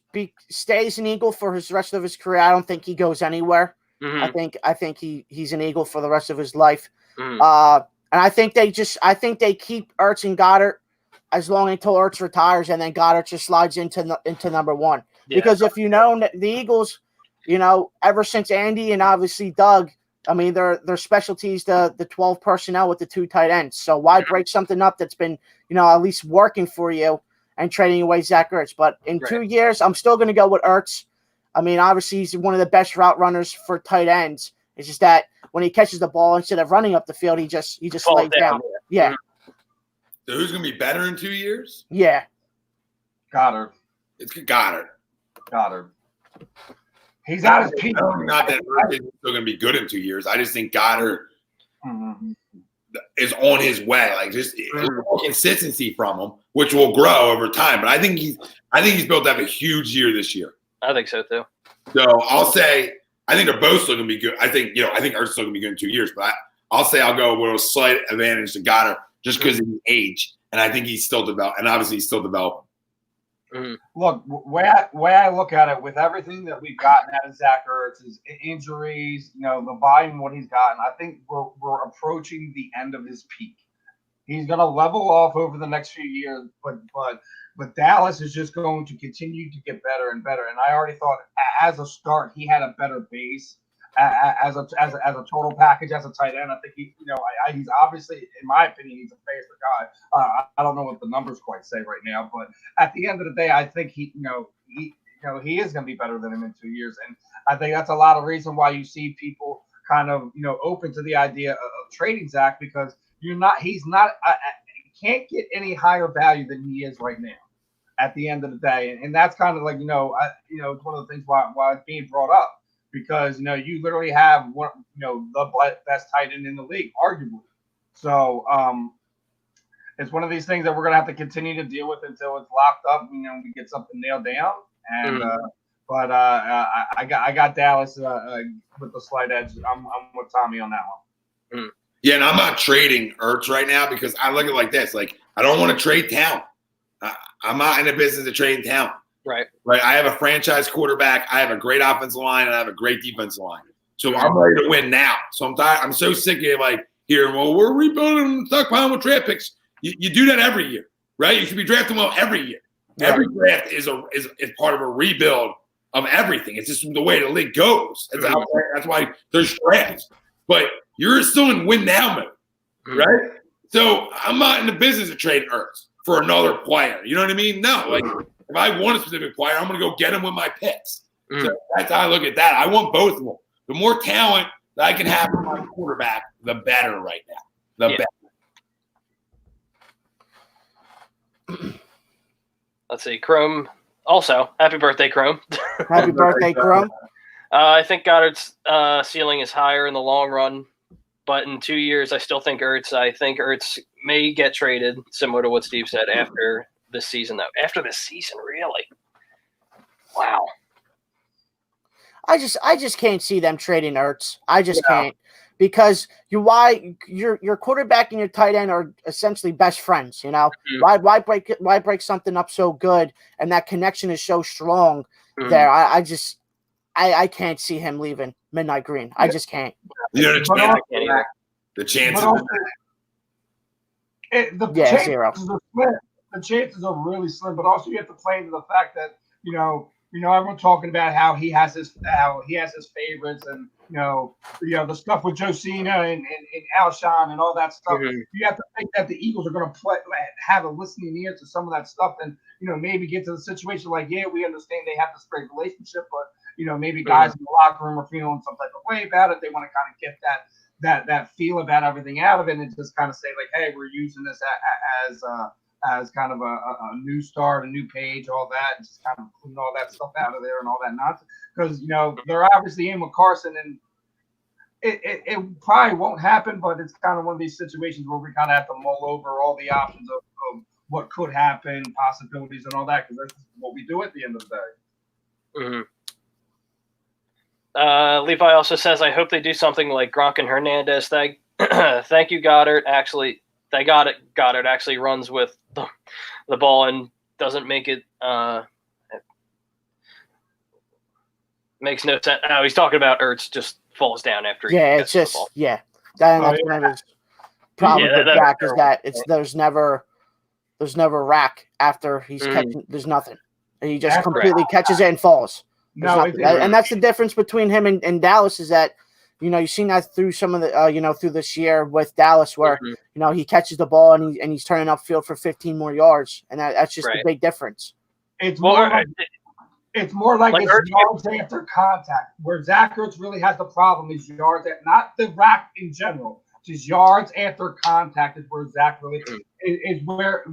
S3: stays an Eagle for his rest of his career. I don't think he goes anywhere.
S2: Mm-hmm.
S3: I think he's an Eagle for the rest of his life.
S2: Mm-hmm.
S3: And I think they keep Ertz and Goddard as long until Ertz retires, and then Goddard just slides into number one. Yeah. Because if you know the Eagles, ever since Andy and obviously Doug, I mean, their specialties, the 12 personnel with the 2 tight ends. So why break something up that's been, at least working for you and trading away Zach Ertz? But in 2 years, I'm still going to go with Ertz. I mean, obviously, he's one of the best route runners for tight ends. It's just that when he catches the ball, instead of running up the field, he just lays down. Yeah.
S1: So who's going to be better in 2 years?
S3: Yeah.
S4: Goddard.
S1: It's Goddard.
S4: He's at his peak.
S1: Not that Ertz is still going to be good in 2 years. I just think Goddard is on his way. Like just consistency from him, which will grow over time. But I think he's built to have a huge year this year.
S2: I think so too.
S1: So I'll say I think they're both still going to be good. I think Ertz is still going to be good in 2 years. But I'll say I'll go with a slight advantage to Goddard just because of his age, and I think he's still developing. And obviously he's still developing.
S4: Look, way I look at it, with everything that we've gotten out of Zach Ertz, his injuries, the volume, what he's gotten, I think we're approaching the end of his peak. He's going to level off over the next few years, but Dallas is just going to continue to get better and better. And I already thought, as a start, he had a better base as a total package as a tight end. I think he's obviously, in my opinion, he's a faster guy. I don't know what the numbers quite say right now, but at the end of the day, I think he is going to be better than him in 2 years, and I think that's a lot of reason why you see people kind of open to the idea of trading Zach, because he can't get any higher value than he is right now. At the end of the day, and that's kind of like it's one of the things why it's being brought up. because you literally have one, the best tight end in the league, arguably. So it's one of these things that we're gonna have to continue to deal with until it's locked up. We get something nailed down. And but I got Dallas with the slight edge. I'm with Tommy on that one.
S1: Yeah, and I'm not trading Ertz right now because I look at it like this. Like, I don't want to trade talent. I'm not in the business of trading talent.
S2: Right.
S1: I have a franchise quarterback. I have a great offensive line, and I have a great defensive line. So I'm ready to win now. So I'm tired. I'm so sick of we're rebuilding, stockpiling with draft picks. You do that every year, right? You should be drafting well every year. Yeah. Every draft is part of a rebuild of everything. It's just the way the league goes. That's why there's drafts. But you're still in win now mode, right? So I'm not in the business of trading Ertz for another player. You know what I mean? No, if I want a specific player, I'm going to go get him with my picks. So that's how I look at that. I want both of them. The more talent that I can have for my quarterback, the better right now. The better.
S2: Let's see. Chrome. Also, happy birthday, Chrome.
S3: Happy birthday, Chrome.
S2: I think Goddard's ceiling is higher in the long run, but in 2 years, I still think Ertz. I think Ertz may get traded, similar to what Steve said, after this season, though. After this season, really? Wow.
S3: I just can't see them trading Ertz. I just can't, because your quarterback and your tight end are essentially best friends. Why break something up so good, and that connection is so strong there. I can't see him leaving Midnight Green. I just can't.
S1: The chances.
S3: Zero.
S4: The chances are really slim, but also you have to play into the fact that everyone's talking about how he has his favorites, and the stuff with Josina and Alshon and all that stuff. You have to think that the Eagles are going to have a listening ear to some of that stuff, and maybe get to the situation like, we understand they have this great relationship, but maybe guys in the locker room are feeling some type of way about it. They want to kind of get that feel about everything out of it, and just kind of say like, hey, we're using this as kind of a new start, a new page, all that, and just kind of clean all that stuff out of there and all that nonsense. Because they're obviously in with Carson, and it probably won't happen, but it's kind of one of these situations where we kind of have to mull over all the options of what could happen, possibilities, and all that, because that's what we do at the end of the day.
S2: Levi also says, I hope they do something like Gronk and Hernandez. Thank you, Goddard. Actually, they got it. Goddard actually runs with the ball and doesn't make it. Makes no sense. Oh, he's talking about Ertz just falls down after.
S3: It's just the ball. That's one of his problem with Rack is that there's never rack after he's catching. There's nothing. He just completely catches it and falls. And that's the difference between him and Dallas is that, you've seen that through some of the, through this year with Dallas where, he catches the ball and he's turning upfield for 15 more yards. And that's just the big difference.
S4: It's more like it's yards after contact, where Zach Ertz really has the problem is yards at not the rack in general. Just yards after contact is where Zach really is where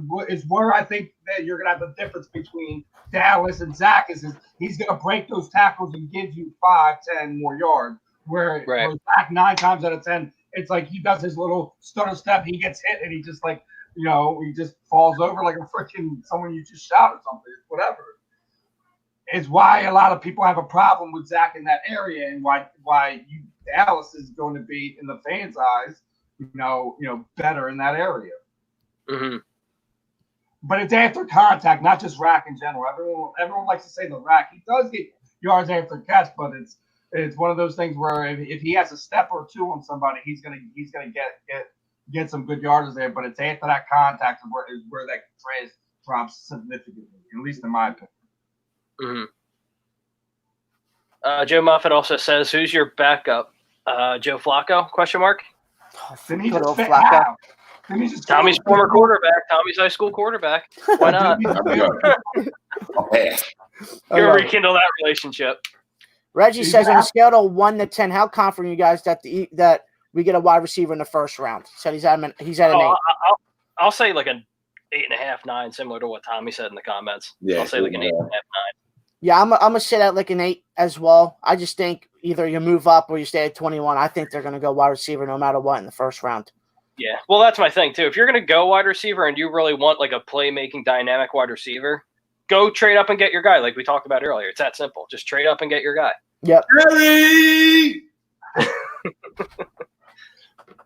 S4: I think that you're gonna have the difference between Dallas and Zach is he's gonna break those tackles and give you 5-10 more yards. Where Zach 9 times out of 10, it's like he does his little stutter step, he gets hit, and he just he just falls over like a freaking someone you just shot or something, whatever. It's why a lot of people have a problem with Zach in that area, and why Dallas is going to be in the fans' eyes, better in that area. But it's after contact, not just rack in general. Everyone likes to say the rack. He does get yards after catch, but it's one of those things where if he has a step or two on somebody, he's gonna get some good yards there. But it's after that contact is where that trace drops significantly, at least in my opinion.
S2: Joe Moffett also says, "Who's your backup? Joe Flacco?" ?
S3: Flacco.
S2: Tommy's former quarterback. Tommy's high school quarterback. Why not? You'll rekindle that relationship.
S3: Reggie says, on a scale of 1 to 10, how confident are you guys that we get a wide receiver in the first round? He said he's at an 8.
S2: I'll say like an 8.5, 9, similar to what Tommy said in the comments.
S1: Yeah,
S2: I'll say like an 8.5, 9.
S3: Yeah, I'm gonna sit at like an 8 as well. I just think either you move up or you stay at 21. I think they're gonna go wide receiver no matter what in the first round.
S2: Yeah, well, that's my thing too. If you're going to go wide receiver and you really want like a playmaking dynamic wide receiver, go trade up and get your guy, like we talked about earlier. It's that simple. Just trade up and get your guy.
S3: Yep.
S1: Harry!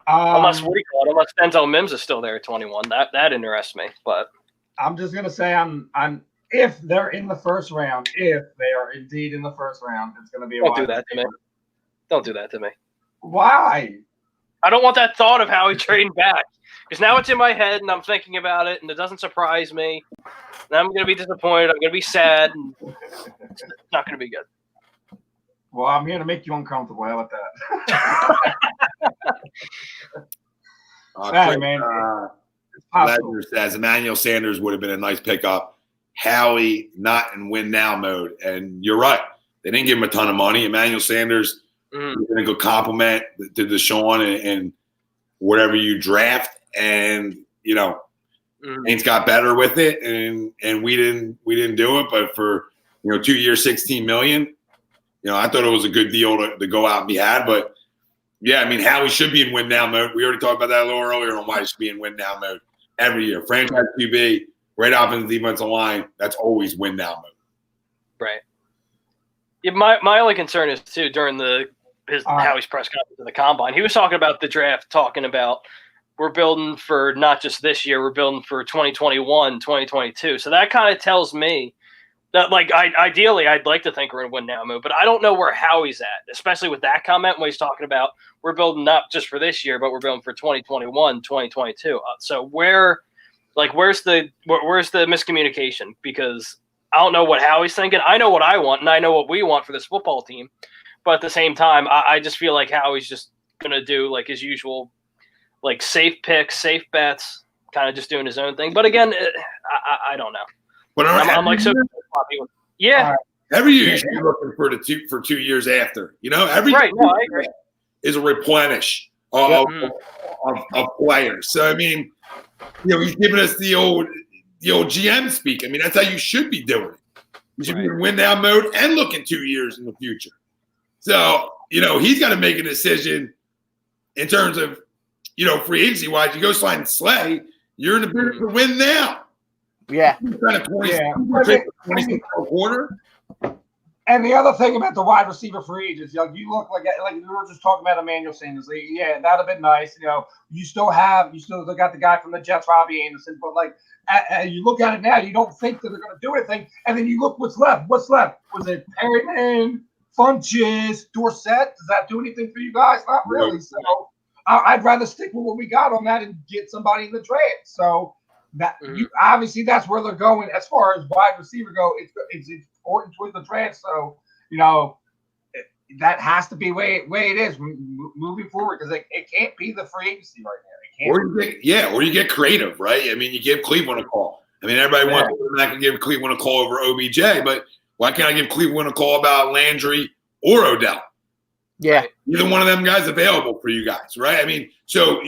S2: Unless unless Denzel Mims is still there at 21, that interests me. But
S4: I'm just gonna say I'm if they're in the first round, if they are indeed in the first round, it's gonna be a
S2: don't do
S4: wide
S2: that to me.
S4: receiver.
S2: Don't do that to me.
S4: Why?
S2: I don't want that thought of Howie trading back because now it's in my head and I'm thinking about it and it doesn't surprise me. And I'm going to be disappointed. I'm going to be sad. And it's not going to be good.
S4: Well, I'm here to make you uncomfortable. How about that? Hey, man. It's possible.
S1: Ledger says Emmanuel Sanders would have been a nice pickup. Howie not in win now mode. And you're right. They didn't give him a ton of money. Emmanuel Sanders is going to go compliment to Deshaun and whatever you draft. And, you know, Saints got better with it, and we didn't do it. But for, 2 years, $16 million, I thought it was a good deal to go out and be had. But, yeah, I mean, Howie should be in win now mode. We already talked about that a little earlier on why he should be in win now mode every year. Franchise QB, great offensive defensive line, that's always win now mode.
S2: Right. Yeah, my only concern is, too, during Howie's press conference in the Combine, he was talking about the draft, talking about we're building for not just this year, we're building for 2021, 2022. So that kind of tells me that, like, ideally, I'd like to think we're in win now mode, but I don't know where Howie's at, especially with that comment when he's talking about we're building not just for this year, but we're building for 2021, 2022. So where's the miscommunication? Because I don't know what Howie's thinking. I know what I want, and I know what we want for this football team. But at the same time, I just feel like Howie's just going to do like his usual, like safe picks, safe bets, kind of just doing his own thing. But again, I don't know.
S1: But
S2: I'm like so. Yeah.
S1: Every year you should be looking for 2 years after. Every
S2: right. No, I agree.
S1: Is a replenish of players. So I mean, he's giving us the old GM speak. I mean, that's how you should be doing it. You should be in win now mode and looking 2 years in the future. So, he's got to make a decision in terms of, free agency wise. You go sign Slay, you're in the business to win now.
S3: Yeah.
S1: Kind of 20 quarter.
S4: And the other thing about the wide receiver free agents, you look like we were just talking about Emmanuel Sanders. Yeah, that'd have been nice. You still got the guy from the Jets, Robbie Anderson, but you look at it now, you don't think that they're going to do anything, and then you look what's left. What's left? Was it Perryman, Funches, Dorsett? Does that do anything for you guys? Not really. So I'd rather stick with what we got on that and get somebody in the draft. So obviously that's where they're going as far as wide receiver go. It's important towards the draft. So that has to be way it is moving forward because it can't be the free agency right now.
S1: Or you get creative, right? I mean, you give Cleveland a call. I mean, everybody wants to give Cleveland a call over OBJ, but why can't I give Cleveland a call about Landry or Odell?
S3: Yeah.
S1: Either one of them guys available for you guys, right? I mean, so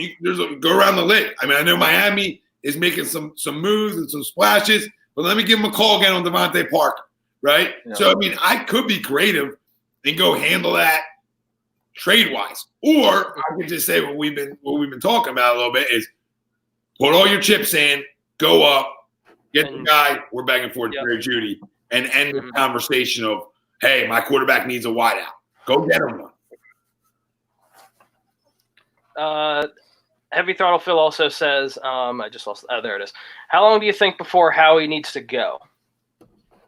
S1: go around the league. I mean, I know Miami is making some moves and some splashes, but let me give them a call again on Devontae Parker, right? Yeah. So, I mean, I could be creative and go handle that trade-wise. Or I could just say what we've been talking about a little bit is put all your chips in, go up, get the guy, we're back and forth, Jerry Jeudy, and end the conversation of, hey, my quarterback needs a wideout. Go get him one.
S2: Heavy Throttle Phil also says, I just lost. Oh, there it is. How long do you think before Howie needs to go?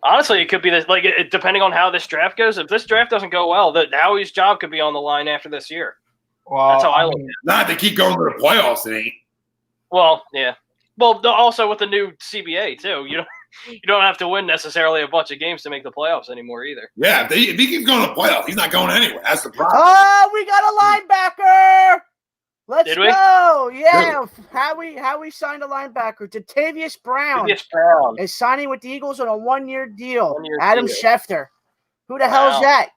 S2: Honestly, it could be this. Like, depending on how this draft goes. If this draft doesn't go well, that Howie's job could be on the line after this year. Well, that's how I look at it.
S1: Not to keep going to the playoffs, it ain't.
S2: Well, yeah. Well, also with the new CBA too, you don't have to win necessarily a bunch of games to make the playoffs anymore either.
S1: Yeah, if he keeps going to the playoffs, he's not going anywhere. That's the problem.
S3: Oh, we got a linebacker. Let's go. Yeah. Howie signed a linebacker. Jatavius Brown is signing with the Eagles on a 1-year deal. Adam Schefter. Who the hell is that?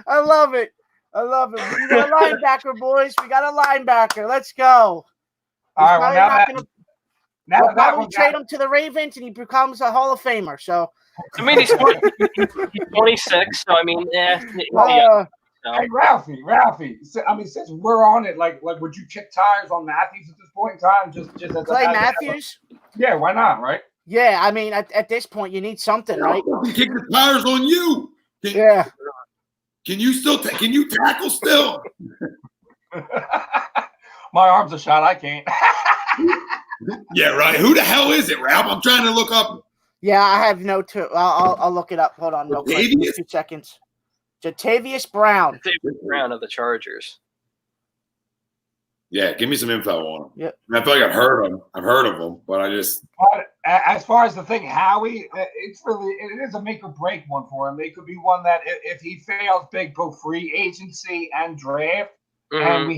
S3: I love it. We got a linebacker, boys. We got a linebacker. Let's go.
S4: Now
S3: Why
S4: that
S3: don't we
S4: one
S3: trade him to the Ravens and he becomes a Hall of Famer? So,
S2: I mean, he's 26, so I mean, yeah.
S4: Hey, Ralphie. I mean, since we're on it, like, would you kick tires on Matthews at this point in time? Just as
S3: Clay Matthews.
S4: Yeah, why not? Right?
S3: Yeah, I mean, at this point, you need something, right?
S1: Kick the tires on you.
S3: Yeah.
S1: Can you still can you tackle still?
S4: My arm's a shot. I can't.
S1: Yeah, right. Who the hell is it, Ralph? I'm trying to look up.
S3: Yeah, I have no two. I'll look it up. Hold on, real quick.
S1: Jatavius?
S3: 2 seconds. Jatavius Brown.
S2: Jatavius Brown of the Chargers.
S1: Yeah, give me some info on him.
S3: Yep.
S1: I feel like I've heard of him, but I just.
S4: But as far as the thing, Howie, it is a make or break one for him. It could be one that if he fails big, both free agency and draft, and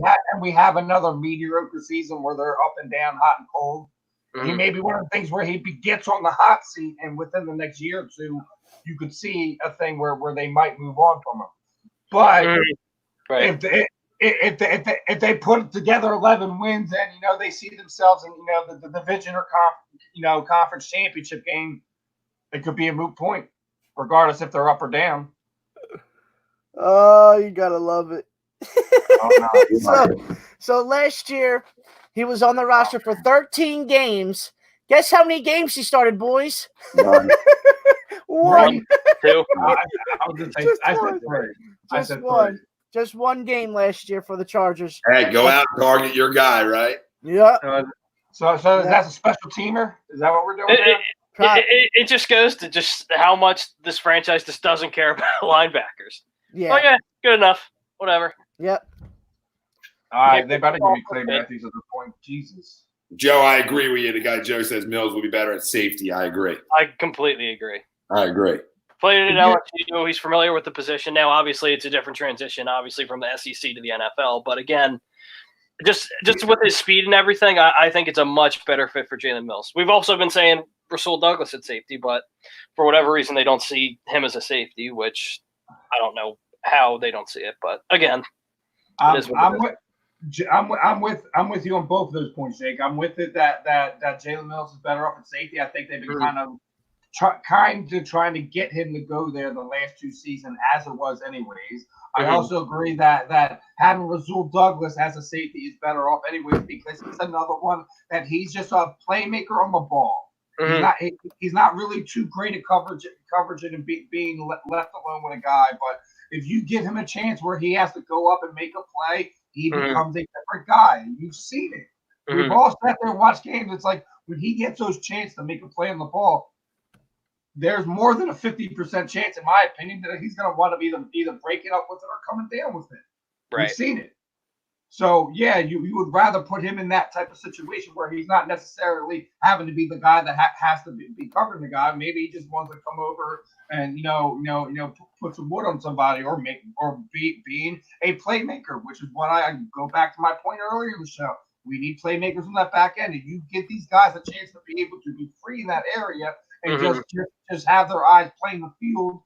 S4: we have another mediocre season where they're up and down, hot and cold. He may be one of the things where he gets on the hot seat, and within the next year or two, you could see a thing where they might move on from him. But if they put together 11 wins and they see themselves in the division or conference championship game, it could be a moot point, regardless if they're up or down.
S3: Oh, you gotta love it.
S4: Oh, no.
S3: So last year he was on the roster for 13 games. Guess how many games he started, boys? One.
S2: 2.
S4: I said
S3: one. Just one game last year for the Chargers.
S1: Hey, go out and target your guy, right?
S3: Yeah.
S4: So that's a special teamer? Is that what we're doing?
S2: It just goes to just how much this franchise just doesn't care about linebackers.
S3: Yeah.
S2: Okay, good enough. Whatever.
S3: Yep.
S4: All right, they better give me Clay Matthews at this point. Jesus.
S1: Joe, I agree with you. The guy Joe says Mills will be better at safety. I agree.
S2: I completely agree.
S1: I agree.
S2: Played at LSU. He's familiar with the position. Now, obviously, it's a different transition, obviously, from the SEC to the NFL. But again, just with his speed and everything, I think it's a much better fit for Jalen Mills. We've also been saying Rasul Douglas at safety, but for whatever reason, they don't see him as a safety, which I don't know how they don't see it. But again,
S4: I'm with you on both of those points, Jake. I'm with it that Jalen Mills is better off at safety. I think they've been kind of trying to get him to go there the last 2 seasons, as it was anyways. I also agree that having Rasul Douglas as a safety is better off anyways, because he's another one that he's just a playmaker on the ball. He's not really too great at coverage and being left alone with a guy. But if you give him a chance where he has to go up and make a play, he becomes a different guy. You've seen it. We've all sat there and watched games. It's like when he gets those chances to make a play on the ball, there's more than a 50% chance, in my opinion, that he's going to want to either break it up with it or coming down with it.
S2: Right.
S4: We've seen it. So, yeah, you would rather put him in that type of situation where he's not necessarily having to be the guy that has to be covering the guy. Maybe he just wants to come over and, put some wood on somebody or being a playmaker, which is what I go back to my point earlier in the show. We need playmakers on that back end. And you give these guys a chance to be able to be free in that area and just have their eyes playing the field.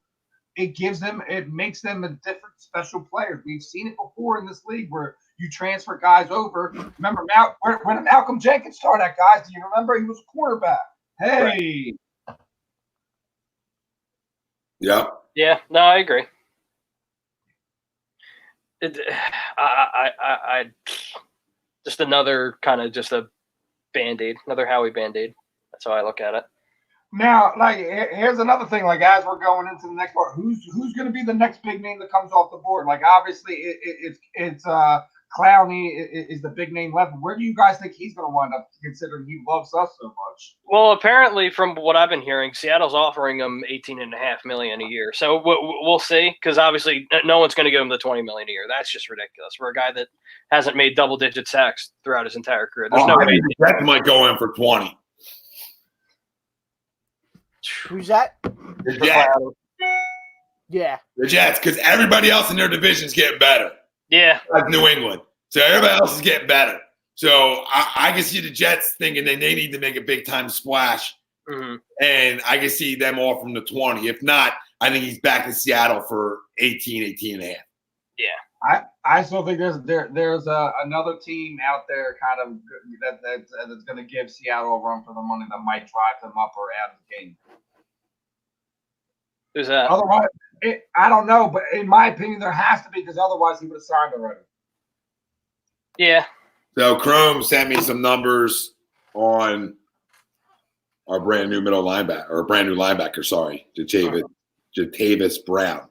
S4: It makes them a different special player. We've seen it before in this league where you transfer guys over. Remember when Malcolm Jenkins started at guys? Do you remember he was a quarterback? Hey.
S1: Right. Yep.
S2: Yeah. No, I agree. I just another kind of just a Band-Aid, another Howie Band-Aid. That's how I look at it.
S4: Now, here's another thing. As we're going into the next part, who's going to be the next big name that comes off the board? Obviously, it's Clowney is the big name left. Where do you guys think he's going to wind up, considering he loves us so much?
S2: Well, apparently, from what I've been hearing, Seattle's offering him $18.5 million a year. So we'll see, because obviously, no one's going to give him the $20 million a year. That's just ridiculous for a guy that hasn't made double-digit sacks throughout his entire career. There's no way.
S1: That might go in for 20.
S3: Who's that?
S1: The Jets.
S3: Yeah.
S1: The Jets, because everybody else in their division is getting better.
S2: Yeah.
S1: Like New England. So everybody else is getting better. So I can see the Jets thinking that they need to make a big-time splash. And I can see them offering the 20. If not, I think he's back in Seattle for 18 and a half.
S2: Yeah.
S4: I still think there's another team out there kind of that's going to give Seattle a run for the money that might drive them up or out of the game.
S2: Who's that?
S4: Otherwise, I don't know, but in my opinion, there has to be because otherwise he would have signed already.
S2: Yeah.
S1: So Chrome sent me some numbers on our brand new linebacker. Sorry, Jatavis Brown.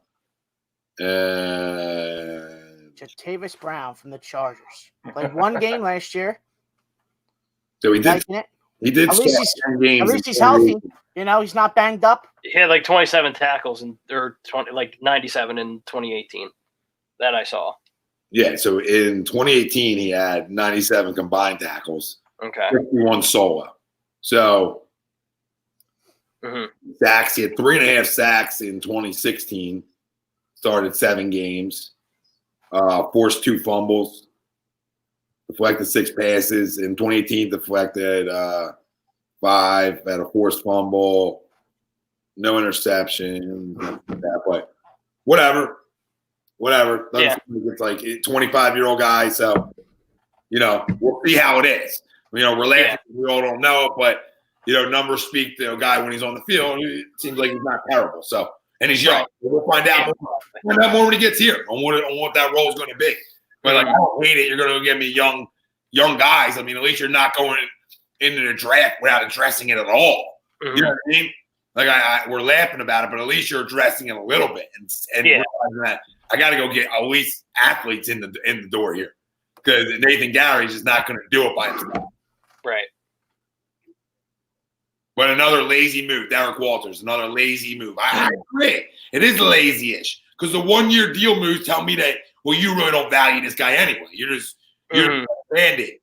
S3: Jatavis Brown from the Chargers. Played one game last year.
S1: So he did.
S3: Liking it.
S1: He did.
S3: At least he's healthy. You know, he's not banged up.
S2: He had like 27 tackles or 97 in 2018. That I saw.
S1: Yeah. So in 2018, he had 97 combined tackles.
S2: Okay.
S1: 51 solo. So sacks. He had 3.5 sacks in 2016. Started 7 games. Forced 2 fumbles. Deflected 6 passes. In 2018, deflected 5, had a forced fumble, no interception. But whatever.
S2: Yeah.
S1: It's like a 25-year-old guy, so we'll see how it is. We're laughing. Yeah. We all don't know, but numbers speak to a guy when he's on the field. It seems like he's not terrible. So, and he's young. We'll find out. We'll find out more when he gets here on what that role is going to be. But I don't hate it. You're going to get me young guys. I mean, at least you're not going into the draft without addressing it at all. You know what I mean? Like we're laughing about it, but at least you're addressing it a little bit. And realizing that I got to go get at least athletes in the door here because Nathan Gary's just not going to do it by himself.
S2: Right.
S1: But another lazy move, Derek Walters, another lazy move. I agree. It is lazy-ish because the 1-year deal moves tell me that, well, you really don't value this guy anyway. You're Band-Aid.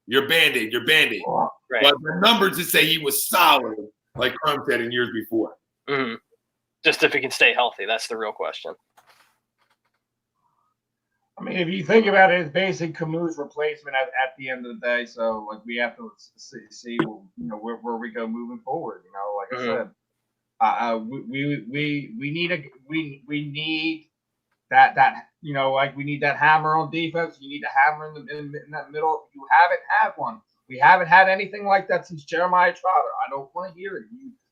S1: You're Band-Aid.
S2: Right.
S1: But the numbers just say he was solid, like Crum said in years before.
S2: Mm-hmm. Just if he can stay healthy, that's the real question.
S4: I mean, if you think about it, it's basically Camus' replacement at the end of the day. So, like, we have to see where we go moving forward. Like I said, we need that we need that hammer on defense. You need a hammer in that middle. You haven't had one. We haven't had anything like that since Jeremiah Trotter. I don't want to hear it.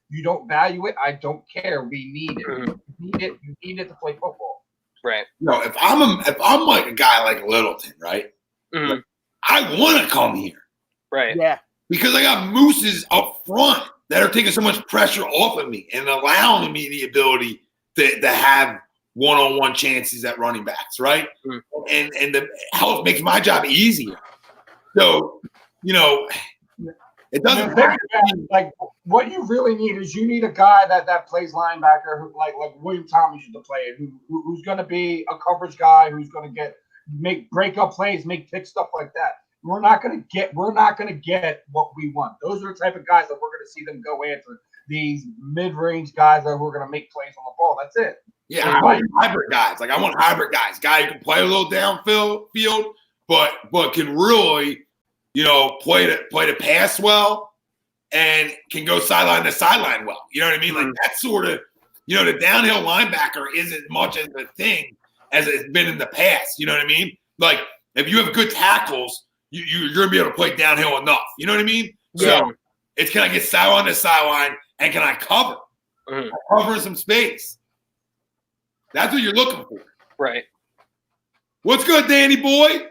S4: You don't value it. I don't care. We need it. You need it. You need it to play football.
S2: Right.
S1: If I'm like a guy like Littleton, right?
S2: Mm-hmm.
S1: I want to come here.
S2: Right.
S3: Yeah.
S1: Because I got mooses up front that are taking so much pressure off of me and allowing me the ability to have one-on-one chances at running backs, right? Mm-hmm. And the help makes my job easier. So, it doesn't
S4: like what you really need is you need a guy that plays linebacker who like William Thomas used to play it, who's going to be a coverage guy, who's going to make break up plays, make pick stuff like that. We're not going to get what we want. Those are the type of guys that we're going to see them go after. These mid-range guys that we're going to make plays on the ball. That's it.
S1: Yeah, I want hybrid guys. Like I want hybrid guys. Guy who can play a little downfield, but can really, play the pass well and can go sideline to sideline well. You know what I mean? Like that sort of, the downhill linebacker isn't much as a thing as it's been in the past. You know what I mean? Like if you have good tackles, you're going to be able to play downhill enough. You know what I mean?
S3: Yeah.
S1: So it's can I get sideline to sideline and can I cover? Cover some space. That's what you're looking for.
S2: Right.
S1: What's good, Danny boy?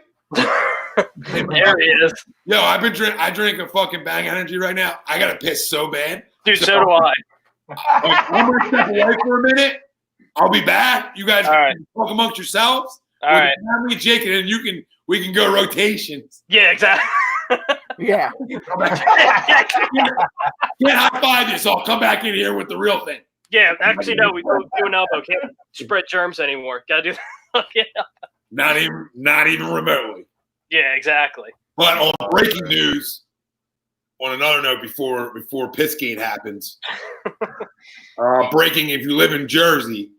S2: There he is.
S1: Yo, I drink a fucking Bang Energy right now. I gotta piss so bad.
S2: Dude, so do I.
S1: I'm gonna step away for a minute. I'll be back. You guys
S2: can
S1: talk amongst yourselves.
S2: All right.
S1: Me, Jake, and we can go rotations.
S2: Yeah, exactly.
S3: Yeah.
S1: Can't high five you, so I'll come back in here with the real thing.
S2: Yeah, actually, no, we do an elbow. Can't spread germs anymore. Gotta do that.
S1: Not even remotely.
S2: Yeah, exactly.
S1: But on breaking news, on another note, before Pissgate happens, breaking if you live in Jersey,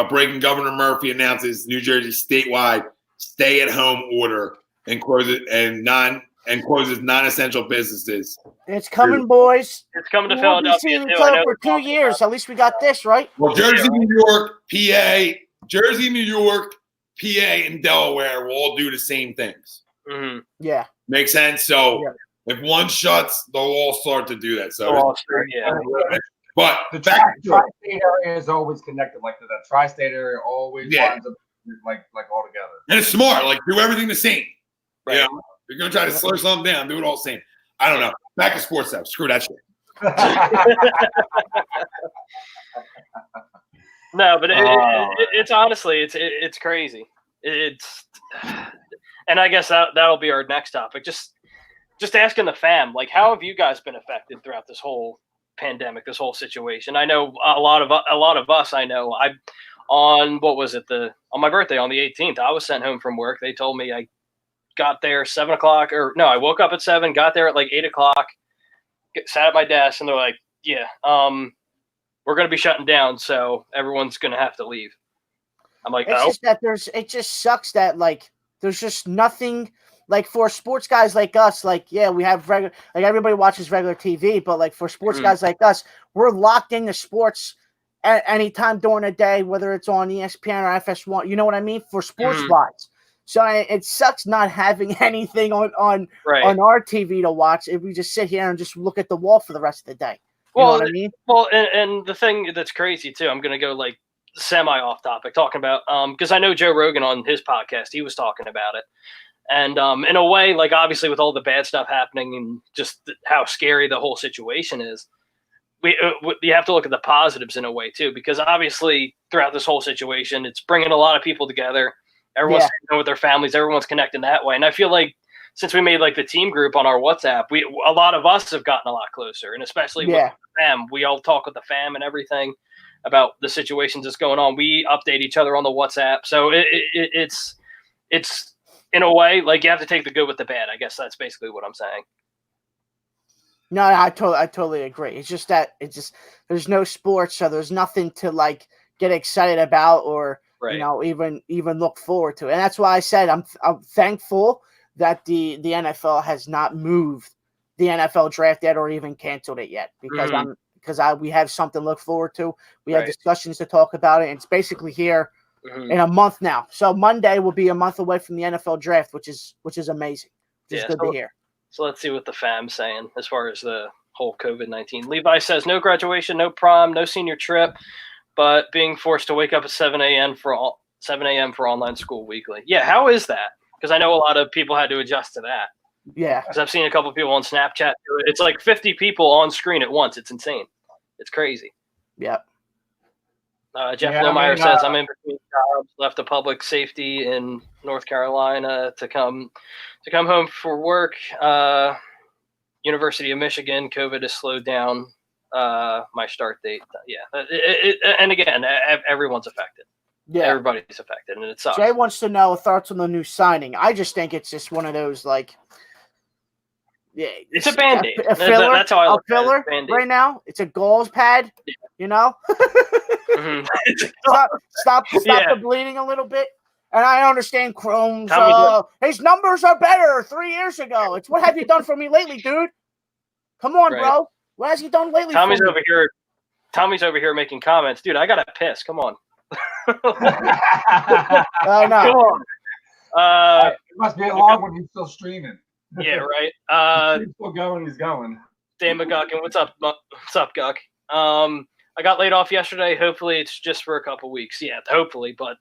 S1: breaking Governor Murphy announces New Jersey statewide stay-at-home order and closes non-essential businesses.
S3: It's coming, boys.
S2: It's coming to Philadelphia too.
S3: For 2 years. At least we got this, right?
S1: Well, Jersey, New York, PA, Jersey, New York, PA and Delaware will all do the same things.
S2: Mm-hmm.
S3: Yeah.
S1: Make sense? So
S3: Yeah.
S1: if one shuts, they'll all start to do that. So,
S2: Yeah.
S1: but
S4: The
S1: back
S4: tri-state area is always connected. Like the tri-state area always winds up like all together.
S1: and it's smart. Like do everything the same.
S2: Right.
S1: You know, if you're gonna try to slow something down, do it all the same. I don't know. Back to sports stuff. Screw that shit.
S2: No, but it's honestly it's crazy. And I guess that'll be our next topic. Just asking the fam, like, how have you guys been affected throughout this whole pandemic, this whole situation? I know a lot of us. I know on my birthday on the 18th, I was sent home from work. They told me I got there 7 o'clock, or no, I woke up at 7, got there at like 8 o'clock, sat at my desk, and they're like, yeah, we're going to be shutting down, so everyone's going to have to leave. I'm like,
S3: it's just that it just sucks that like there's just nothing like for sports guys like us. Like, yeah, we have regular, like everybody watches regular TV, but like for sports guys like us, we're locked into sports at any time during the day, whether it's on ESPN or FS1. You know what I mean? For sports wise. So it sucks not having anything on our TV to watch if we just sit here and just look at the wall for the rest of the day. You know what I mean?
S2: Well, and the thing that's crazy too, I'm going to go like semi off topic talking about, because I know Joe Rogan on his podcast, he was talking about it. And in a way, like obviously with all the bad stuff happening and just how scary the whole situation is, you have to look at the positives in a way too, because obviously throughout this whole situation, it's bringing a lot of people together. Everyone's with their families, everyone's connecting that way. And I feel like since we made like the team group on our WhatsApp, a lot of us have gotten a lot closer, and especially with the fam, we all talk with the fam and everything about the situations that's going on. We update each other on the WhatsApp, so it's in a way like you have to take the good with the bad. I guess that's basically what I'm saying.
S3: No, I totally agree. It's just that there's no sports, so there's nothing to like get excited about or you know even look forward to. And that's why I said I'm thankful that the NFL has not moved the NFL draft yet or even canceled it yet, because we have something to look forward to. We have discussions to talk about it. And it's basically here in a month now. So Monday will be a month away from the NFL draft, which is amazing. Which is good to hear.
S2: So let's see what the fam's saying as far as the whole COVID-19. Levi says no graduation, no prom, no senior trip, but being forced to wake up at 7 a.m. for online school weekly. Yeah, how is that? Because I know a lot of people had to adjust to that.
S3: Yeah.
S2: Because I've seen a couple of people on Snapchat. It's like 50 people on screen at once. It's insane. It's crazy.
S3: Yep.
S2: Jeff Lohmeyer says, I'm in between jobs, left the public safety in North Carolina to come home for work. University of Michigan, COVID has slowed down my start date. Yeah. And again, everyone's affected. Yeah. Everybody's affected, and it sucks.
S3: Jay wants to know thoughts on the new signing. I just think it's just one of those, like,
S2: it's a Band-Aid.
S3: A filler,
S2: that's how I look
S3: at it. Right now. It's a gauze pad, you know? Stop the bleeding a little bit. And I understand Crohn's. His numbers are better 3 years ago. It's what have you done for me lately, dude? Come on, bro. What has he done lately?
S2: Tommy's over here making comments. Dude, I got to piss. Come on.
S3: I know.
S2: Come on.
S4: It must be a long one. He's still streaming.
S2: Yeah, right.
S4: He's still going. He's going.
S2: Dan McGuckin, what's up? What's up, Guck? I got laid off yesterday. Hopefully, it's just for a couple weeks. Yeah, hopefully, but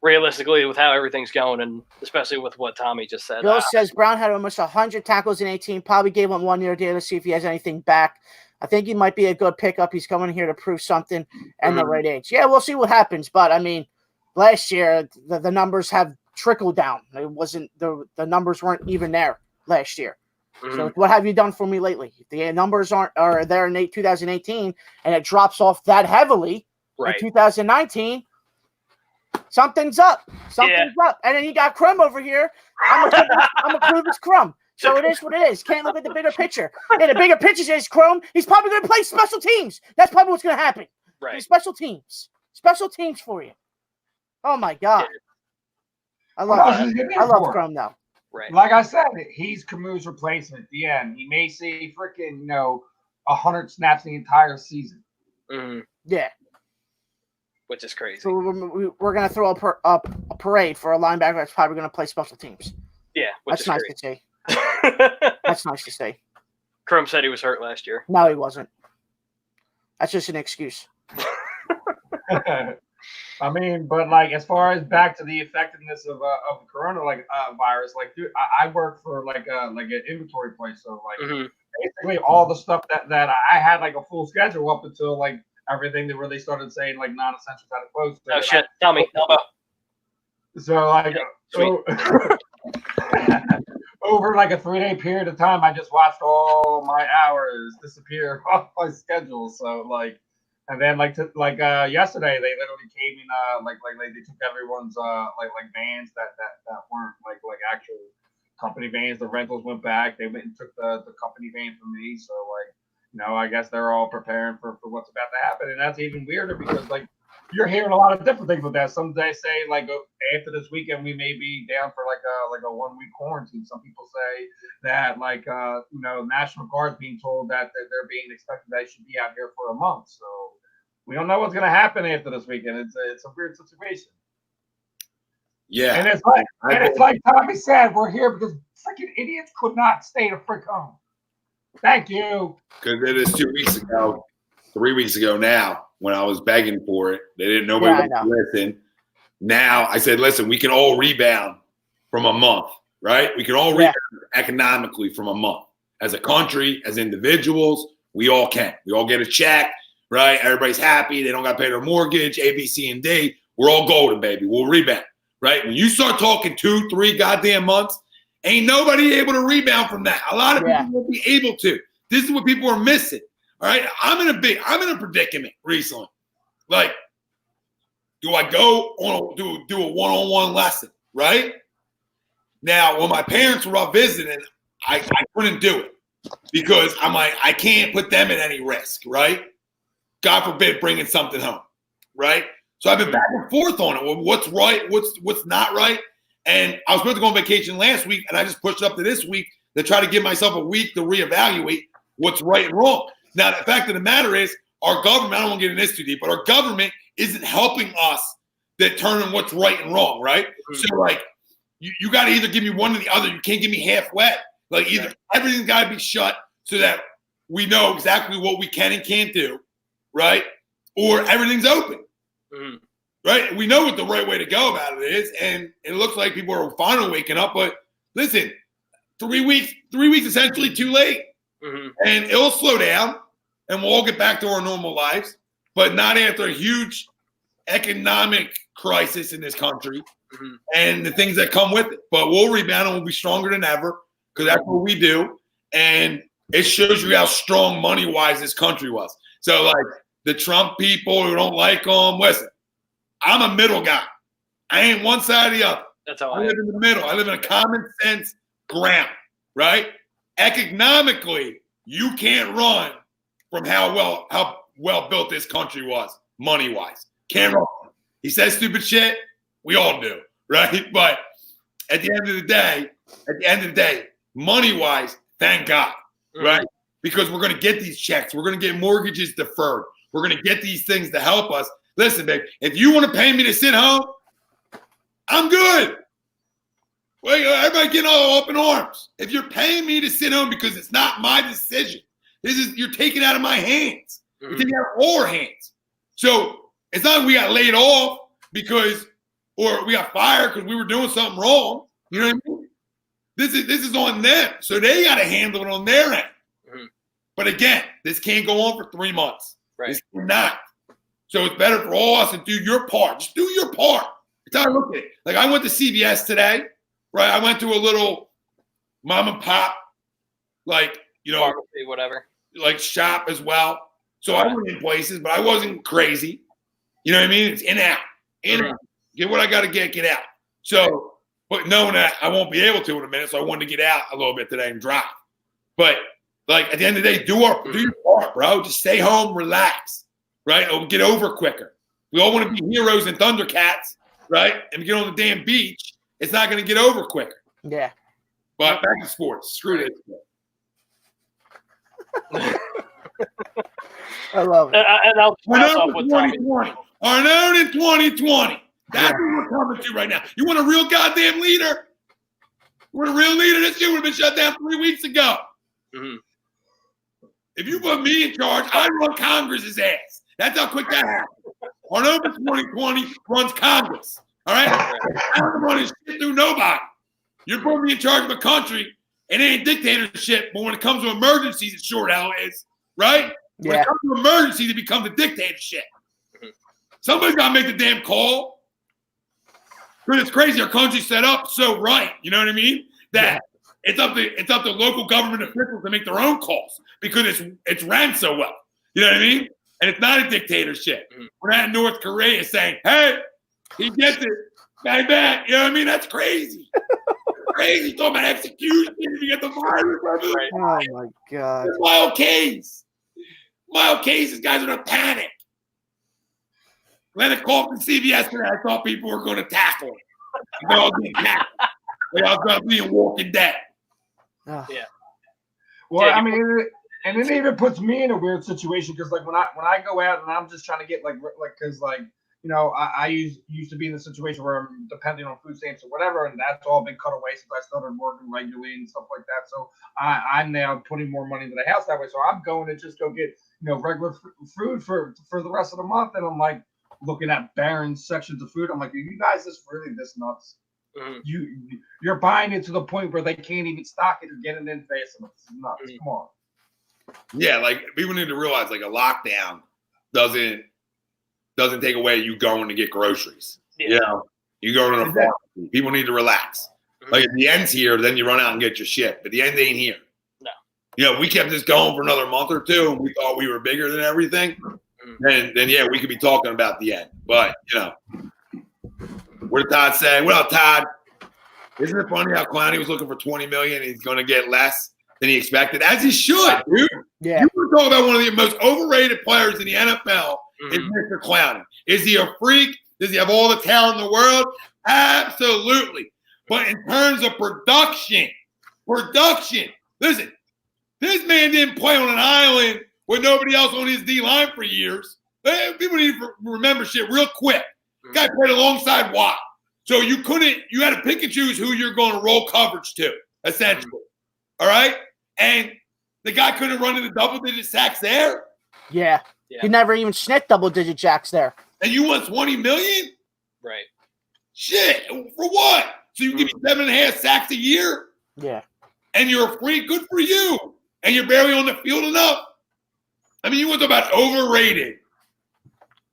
S2: realistically, with how everything's going, and especially with what Tommy just said.
S3: Bill says Brown had almost 100 tackles in 18. Probably gave him 1 year deal to see if he has anything back. I think he might be a good pickup. He's coming here to prove something and the right age. Yeah, we'll see what happens. But, I mean, last year, the numbers have trickled down. It wasn't the numbers weren't even there last year. So what have you done for me lately? If the numbers are there in 2018 and it drops off that heavily in 2019, something's up. Something's up. And then you got Crum over here. I'm going to prove it's Crum. So it is what it is. Can't look at the bigger picture. Yeah, the bigger picture is Chrome. He's probably going to play special teams. That's probably what's going to happen.
S2: Right.
S3: Special teams for you. Oh my God. I love Chrome though.
S2: Right.
S4: Like I said, he's Camus' replacement at the end. He may see freaking 100 snaps the entire season.
S3: Yeah.
S2: which is crazy.
S3: So we're going to throw a parade for a linebacker that's probably going to play special teams.
S2: Yeah, which
S3: That's
S2: is
S3: nice
S2: great.
S3: to see. That's nice to see.
S2: Crum said he was hurt last year.
S3: No, he wasn't. That's just an excuse.
S4: I mean, but like as far as back to the effectiveness of the corona virus, like dude, I work for like an inventory place, so like basically all the stuff that I had like a full schedule up until like everything that really started saying like non-essentials had to close.
S2: Oh shit! Tell me, elbow.
S4: So like over like a 3-day period of time, I just watched all my hours disappear off my schedule. So like. And then yesterday they literally came in they took everyone's like vans that weren't like actual company vans. The rentals went back. They went and took the company van from me. So I guess they're all preparing for what's about to happen. And that's even weirder because like you're hearing a lot of different things with that. Some days say like after this weekend we may be down for like a 1-week quarantine. Some people say that National Guard's being told that they're being expected they should be out here for a month. So we don't know what's going to happen after this weekend. It's a weird situation.
S1: Yeah,
S4: and it's like Tommy said, we're here because freaking idiots could not stay the frick home. Thank you.
S1: Because it is 2 weeks ago, 3 weeks ago now, when I was begging for it, they didn't know nobody would listen. Now I said, listen, we can all rebound from a month, right? We can all rebound economically from a month. As a country, as individuals, we all can. We all get a check, right? Everybody's happy. They don't got to pay their mortgage, A, B, C, and D. We're all golden, baby. We'll rebound, right? When you start talking 2-3 goddamn months, ain't nobody able to rebound from that. A lot of people won't be able to. This is what people are missing. All right, I'm in a predicament recently. Like, do I go on do a one-on-one lesson? Right now, when my parents were up visiting, I couldn't do it because I'm like, I can't put them at any risk. Right? God forbid bringing something home. Right? So I've been back and forth on it. Well, what's right? What's not right? And I was supposed to go on vacation last week, and I just pushed up to this week to try to give myself a week to reevaluate what's right and wrong. Now, the fact of the matter is, our government, I don't want to get in this too deep, but our government isn't helping us determine what's right and wrong, right? Mm-hmm. So, like, you got to either give me one or the other. You can't give me halfway. Like, either everything's got to be shut so that we know exactly what we can and can't do, right? Or everything's open, right? We know what the right way to go about it is, and it looks like people are finally waking up. But listen, 3 weeks essentially too late. And it'll slow down and we'll all get back to our normal lives, but not after a huge economic crisis in this country and the things that come with it. But we'll rebound and we'll be stronger than ever because that's what we do. And it shows you how strong money-wise this country was. So, like, the Trump people who don't like them, listen, I'm a middle guy. I ain't one side or the other.
S2: That's how
S1: I live in the middle. I live in a common sense ground, right? Economically, you can't run from how well built this country was, money-wise. Can't run. He says stupid shit. We all do, right? But at the end of the day, money-wise, thank God, right? Because we're going to get these checks. We're going to get mortgages deferred. We're going to get these things to help us. Listen, babe, if you want to pay me to sit home, I'm good. Well, everybody getting all up in arms. If you're paying me to sit home because it's not my decision, you're taking it out of my hands. You're taking it out of our hands. So it's not like we got laid off or we got fired because we were doing something wrong. You know what I mean? This is on them. So they got to handle it on their end. But again, this can't go on for 3 months.
S2: Right.
S1: This cannot. So it's better for all us to do your part. Just do your part. That's how I look at it. Like, I went to CVS today. Right, I went to a little mom and pop, like,
S2: pharmacy, whatever,
S1: like shop as well. So I went in places, but I wasn't crazy. You know what I mean? It's in out. Get what I got to get out. So, but knowing that I won't be able to in a minute, so I wanted to get out a little bit today and drive. But like at the end of the day, do your part, bro. Just stay home, relax, right? Or get over quicker. We all want to be heroes and Thundercats, right? And get on the damn beach. It's not going to get over quicker.
S3: Yeah.
S1: But back to sports. Screw it.
S3: I love it.
S2: And I'll pass off
S1: Arnone
S2: with
S1: in
S2: Tommy.
S1: 2020. Arnone in 2020. That's what we're coming to right now. You want a real goddamn leader? You want a real leader? This shit would have been shut down 3 weeks ago.
S2: Mhm.
S1: If you put me in charge, I run Congress's ass. That's how quick that happens. Arnone in 2020 runs Congress. All right? I don't run his shit through nobody. You're putting me in charge of a country. It ain't dictatorship, but when it comes to emergencies, it sure hell is. Right? When
S3: Yeah.
S1: it comes to emergencies, it becomes a dictatorship. Somebody's got to make the damn call. Because it's crazy. Our country's set up so right. You know what I mean? That it's up to local government officials to make their own calls because it's ran so well. You know what I mean? And it's not a dictatorship. We're not in North Korea saying, hey, he gets it. Bang, bang. You know what I mean? That's crazy. Crazy. Talking about execution. You get the virus.
S2: Right.
S3: Oh my God.
S1: It's mild case. Mild cases, guys are in a panic. Leonard called from CBS today. I thought people were going to tackle him. They all getting tackled. They all going to be in Walking Dead.
S3: Ugh.
S4: Well,
S2: Yeah,
S4: I mean, and it even puts me in a weird situation because, like, when I go out and I'm just trying to get because you know, I used to be in the situation where I'm depending on food stamps or whatever, and that's all been cut away since I started working regularly and stuff like that. So I'm now putting more money into the house that way. So I'm going to just go get, you know, regular food for the rest of the month, and I'm like looking at barren sections of food. I'm like, are you guys just really this nuts?
S2: Mhm.
S4: You're buying it to the point where they can't even stock it or get it in fast enough. It's nuts. Come on.
S1: Yeah, like people need to realize like a lockdown doesn't take away you going to get groceries.
S2: Yeah.
S1: You know, you go to the pharmacy. People need to relax. Like if the end's here, then you run out and get your shit. But the end ain't here.
S2: No.
S1: You know, we kept this going for another month or two, and we thought we were bigger than everything. Then yeah, we could be talking about the end. But you know, what did Todd say? What up, Todd? Isn't it funny how Clowney was looking for $20 million and he's going to get less than he expected, as he should, dude.
S3: Yeah.
S1: You were talking about one of the most overrated players in the NFL. Is
S2: Mhm.
S1: Mr. Clowney. Is he a freak? Does he have all the talent in the world? Absolutely. But in terms of production, listen, this man didn't play on an island with nobody else on his D line for years. People need to remember shit real quick. Guy played alongside Watt. So you had to pick and choose who you're going to roll coverage to, essentially. All right? And the guy couldn't run into double-digit sacks there.
S3: Yeah.
S2: Yeah.
S3: He never even sniffed double-digit jacks there.
S1: And you want $20 million?
S2: Right.
S1: Shit, for what? So you give me 7.5 sacks a year,
S3: Yeah.
S1: and you're a freak? Good for you. And you're barely on the field enough? I mean, you want to talk about overrated.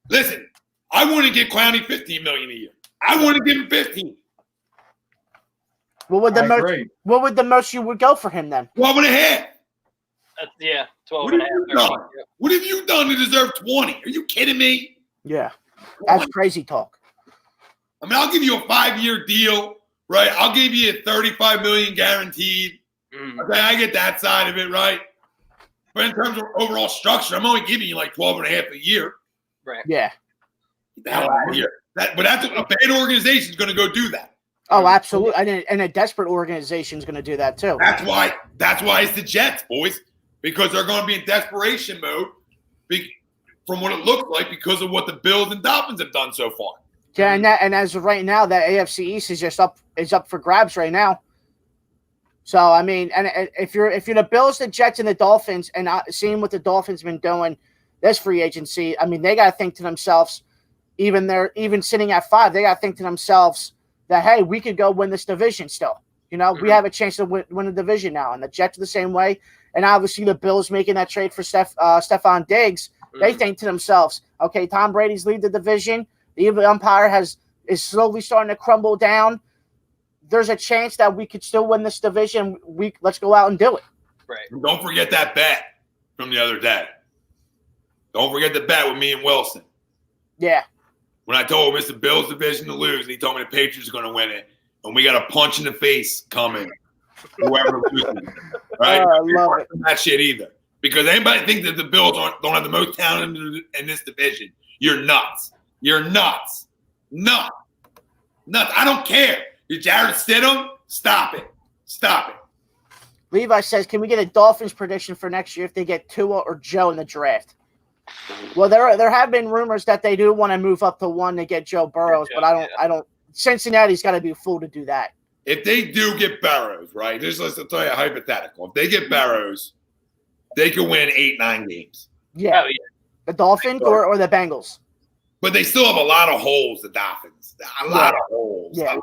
S1: Listen, I wouldn't give Clowney $15 million a year. I wouldn't give him 15.
S3: What would the
S4: I
S3: most?
S4: agree.
S3: What would the most you would go for him then?
S1: 12.5.
S2: Yeah. 12
S1: What
S2: and
S1: have
S2: a
S1: you
S2: half.
S1: done? What have you done to deserve 20? Are you kidding me?
S3: Yeah. That's crazy talk.
S1: I mean, I'll give you a 5-year deal, right? I'll give you $35 million guaranteed.
S2: Mhm.
S1: Okay, I get that side of it, right? But in terms of overall structure, I'm only giving you like 12.5 a year.
S2: Right.
S3: Yeah.
S1: Get the hell out of here. But that's a bad organization is going to go do that.
S3: Oh, absolutely. And a desperate organization is going to do that too.
S1: That's why it's the Jets, boys, because they're going to be in desperation mode from what it looks like because of what the Bills and Dolphins have done so far.
S3: Yeah, and as of right now, that AFC East is just up for grabs right now. So I mean, and if you're the Bills, the Jets, and the Dolphins, and seeing what the Dolphins been doing this free agency, I mean, they got to think to themselves, even sitting at 5, they got to think to themselves that, hey, we could go win this division still. You know, we have a chance to win the division now, and the Jets are the same way. And obviously, the Bills making that trade for Stephon Diggs, they think to themselves, okay, Tom Brady's lead the division. The evil umpire is slowly starting to crumble down. There's a chance that we could still win this division. Let's go out and do it.
S2: Right.
S1: And don't forget that bet from the other day. Don't forget the bet with me and Wilson.
S3: Yeah.
S1: When I told him it's the Bills division to lose, and he told me the Patriots are going to win it, and we got a punch in the face coming. Whoever loses, right?
S3: I love it.
S1: That shit either. Because anybody think that the Bills don't have the most talent in this division, you're nuts. You're nuts. Nuts. I don't care. You're Jarrett Stidham. Stop it.
S3: Levi says, can we get a Dolphins prediction for next year if they get Tua or Joe in the draft? Well, there have been rumors that they do want to move up to 1 to get Joe Burrows, but I don't. Cincinnati's got to be a fool to do that.
S1: If they do get Burrows, right? Let's tell you a hypothetical. If they get Burrows, they could win 8-9 games.
S3: Yeah.
S2: Oh, yeah.
S3: The Dolphins or the Bengals.
S1: But they still have a lot of holes, the Dolphins. A lot of holes.
S3: Yeah.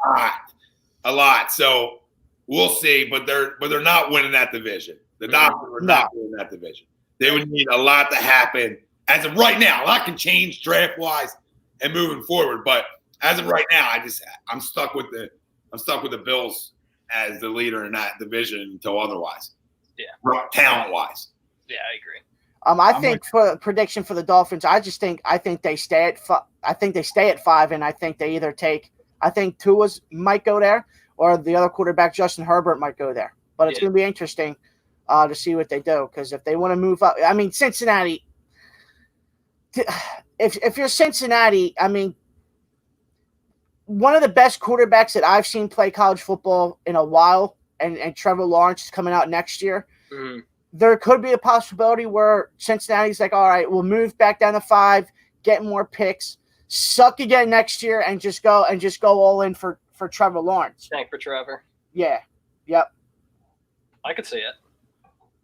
S1: A lot. So we'll see, but they're not winning that division. The Dolphins are not winning that division. They would need a lot to happen. As of right now, a lot can change draft-wise and moving forward. But as of right now, I'm stuck with the Bills as the leader in that division until otherwise.
S2: Yeah.
S1: Talent-wise.
S2: Yeah, I agree.
S3: I think for prediction for the Dolphins, I think they stay at 5. I think they stay at 5, and I think they either take. I think Tua's might go there, or the other quarterback, Justin Herbert, might go there. But it's going to be interesting to see what they do, because if they want to move up, I mean, Cincinnati. If you're Cincinnati, I mean, one of the best quarterbacks that I've seen play college football in a while, and Trevor Lawrence is coming out next year.
S2: Mm-hmm.
S3: There could be a possibility where Cincinnati's like, all right, we'll move back down to 5, get more picks, suck again next year, and just go all in for Trevor Lawrence.
S2: Tank for Trevor.
S3: Yeah. Yep.
S2: I could see it.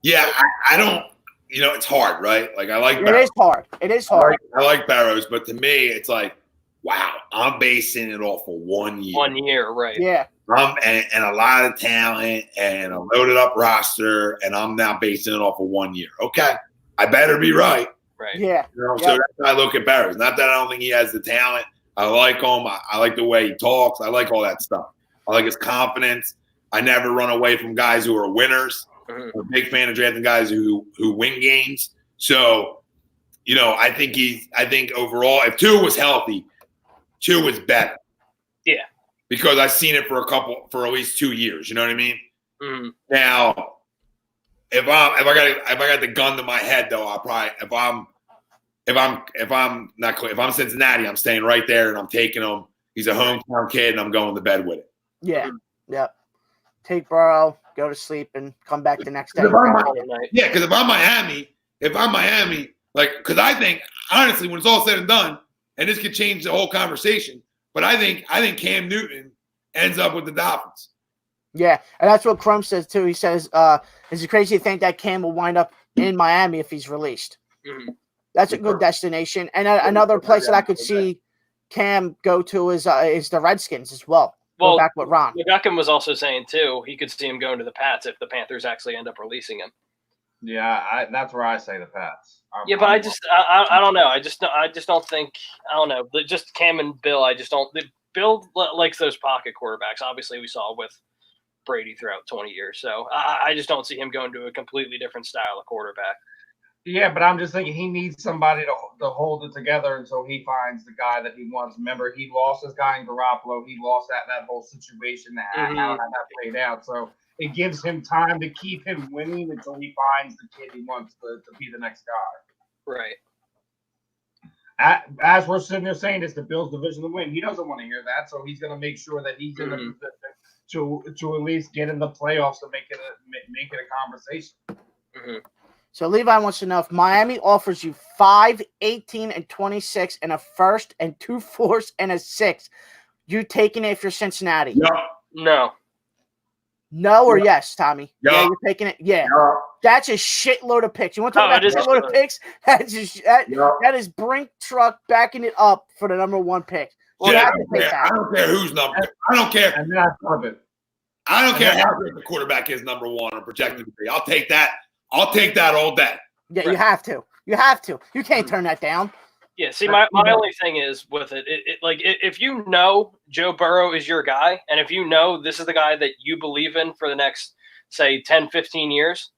S1: Yeah, I don't. It's hard, right? Like I like.
S3: It is hard. It is hard.
S1: I like Barrows, but to me, it's like, wow, I'm basing it off of 1 year.
S2: 1 year, right?
S3: Yeah.
S1: And a lot of talent and a loaded up roster, and I'm now basing it off of 1 year. Okay, I better be right.
S2: Right.
S3: Yeah.
S1: So that's how I look at Barrows. Not that I don't think he has the talent. I like him. I like the way he talks. I like all that stuff. I like his confidence. I never run away from guys who are winners. I'm a big fan of drafting guys who win games. So, I think overall, if Tua was healthy, Tua was better.
S2: Yeah.
S1: Because I've seen it for at least 2 years. You know what I mean?
S2: Mm-hmm.
S1: Now, if I got the gun to my head though, I'll probably if I'm Cincinnati, I'm staying right there and I'm taking him. He's a hometown kid and I'm going to bed with it.
S3: Yeah. Yep. Take Burrow, go to sleep, and come back the next day.
S1: Yeah, because if I'm Miami, because I think honestly, when it's all said and done, and this could change the whole conversation, but I think Cam Newton ends up with the Dolphins.
S3: Yeah, and that's what Crum says too. He says, "Is it crazy to think that Cam will wind up in Miami if he's released?"
S2: Mm-hmm.
S3: That's a good destination, and another place that I could see Cam go to is the Redskins as well.
S2: Well,
S3: back with Ron.
S2: McGuckin was also saying too, he could see him going to the Pats if the Panthers actually end up releasing him.
S4: Yeah, that's where I say the Pats.
S2: But I don't know. I just don't think. I don't know. Just Cam and Bill. I just don't. Bill likes those pocket quarterbacks. Obviously, we saw with Brady throughout 20 years. So I just don't see him going to a completely different style of quarterback.
S4: Yeah, but I'm just thinking he needs somebody to hold it together until he finds the guy that he wants. Remember, he lost his guy in Garoppolo. He lost that whole situation, how that played out. So it gives him time to keep him winning until he finds the kid he wants to be the next guy.
S2: Right.
S4: As we're sitting there saying it's the Bills' division to win, he doesn't want to hear that. So he's going to make sure that he's in the position to at least get in the playoffs to make it a conversation.
S2: Mm-hmm.
S3: So Levi wants to know if Miami offers you 5, 18, and 26 and a first and 2 fourths and a 6, you taking it if you're Cincinnati?
S2: No.
S3: No or yes, Tommy?
S1: No.
S3: Yeah, you're taking it? Yeah.
S1: No.
S3: That's a shitload of picks. You want to talk about a shitload of picks? That is Brink Truck backing it up for the number 1 pick.
S1: Well, I don't care who's number. I don't care.
S4: And that's perfect.
S1: I don't care how good the quarterback is number 1 or projected to be. I'll take that. I'll take that all day.
S3: Yeah, right. You have to. You have to. You can't turn that down.
S2: Yeah, see, my only thing is with it, like if you know Joe Burrow is your guy, and if you know this is the guy that you believe in for the next, say, 10, 15 years,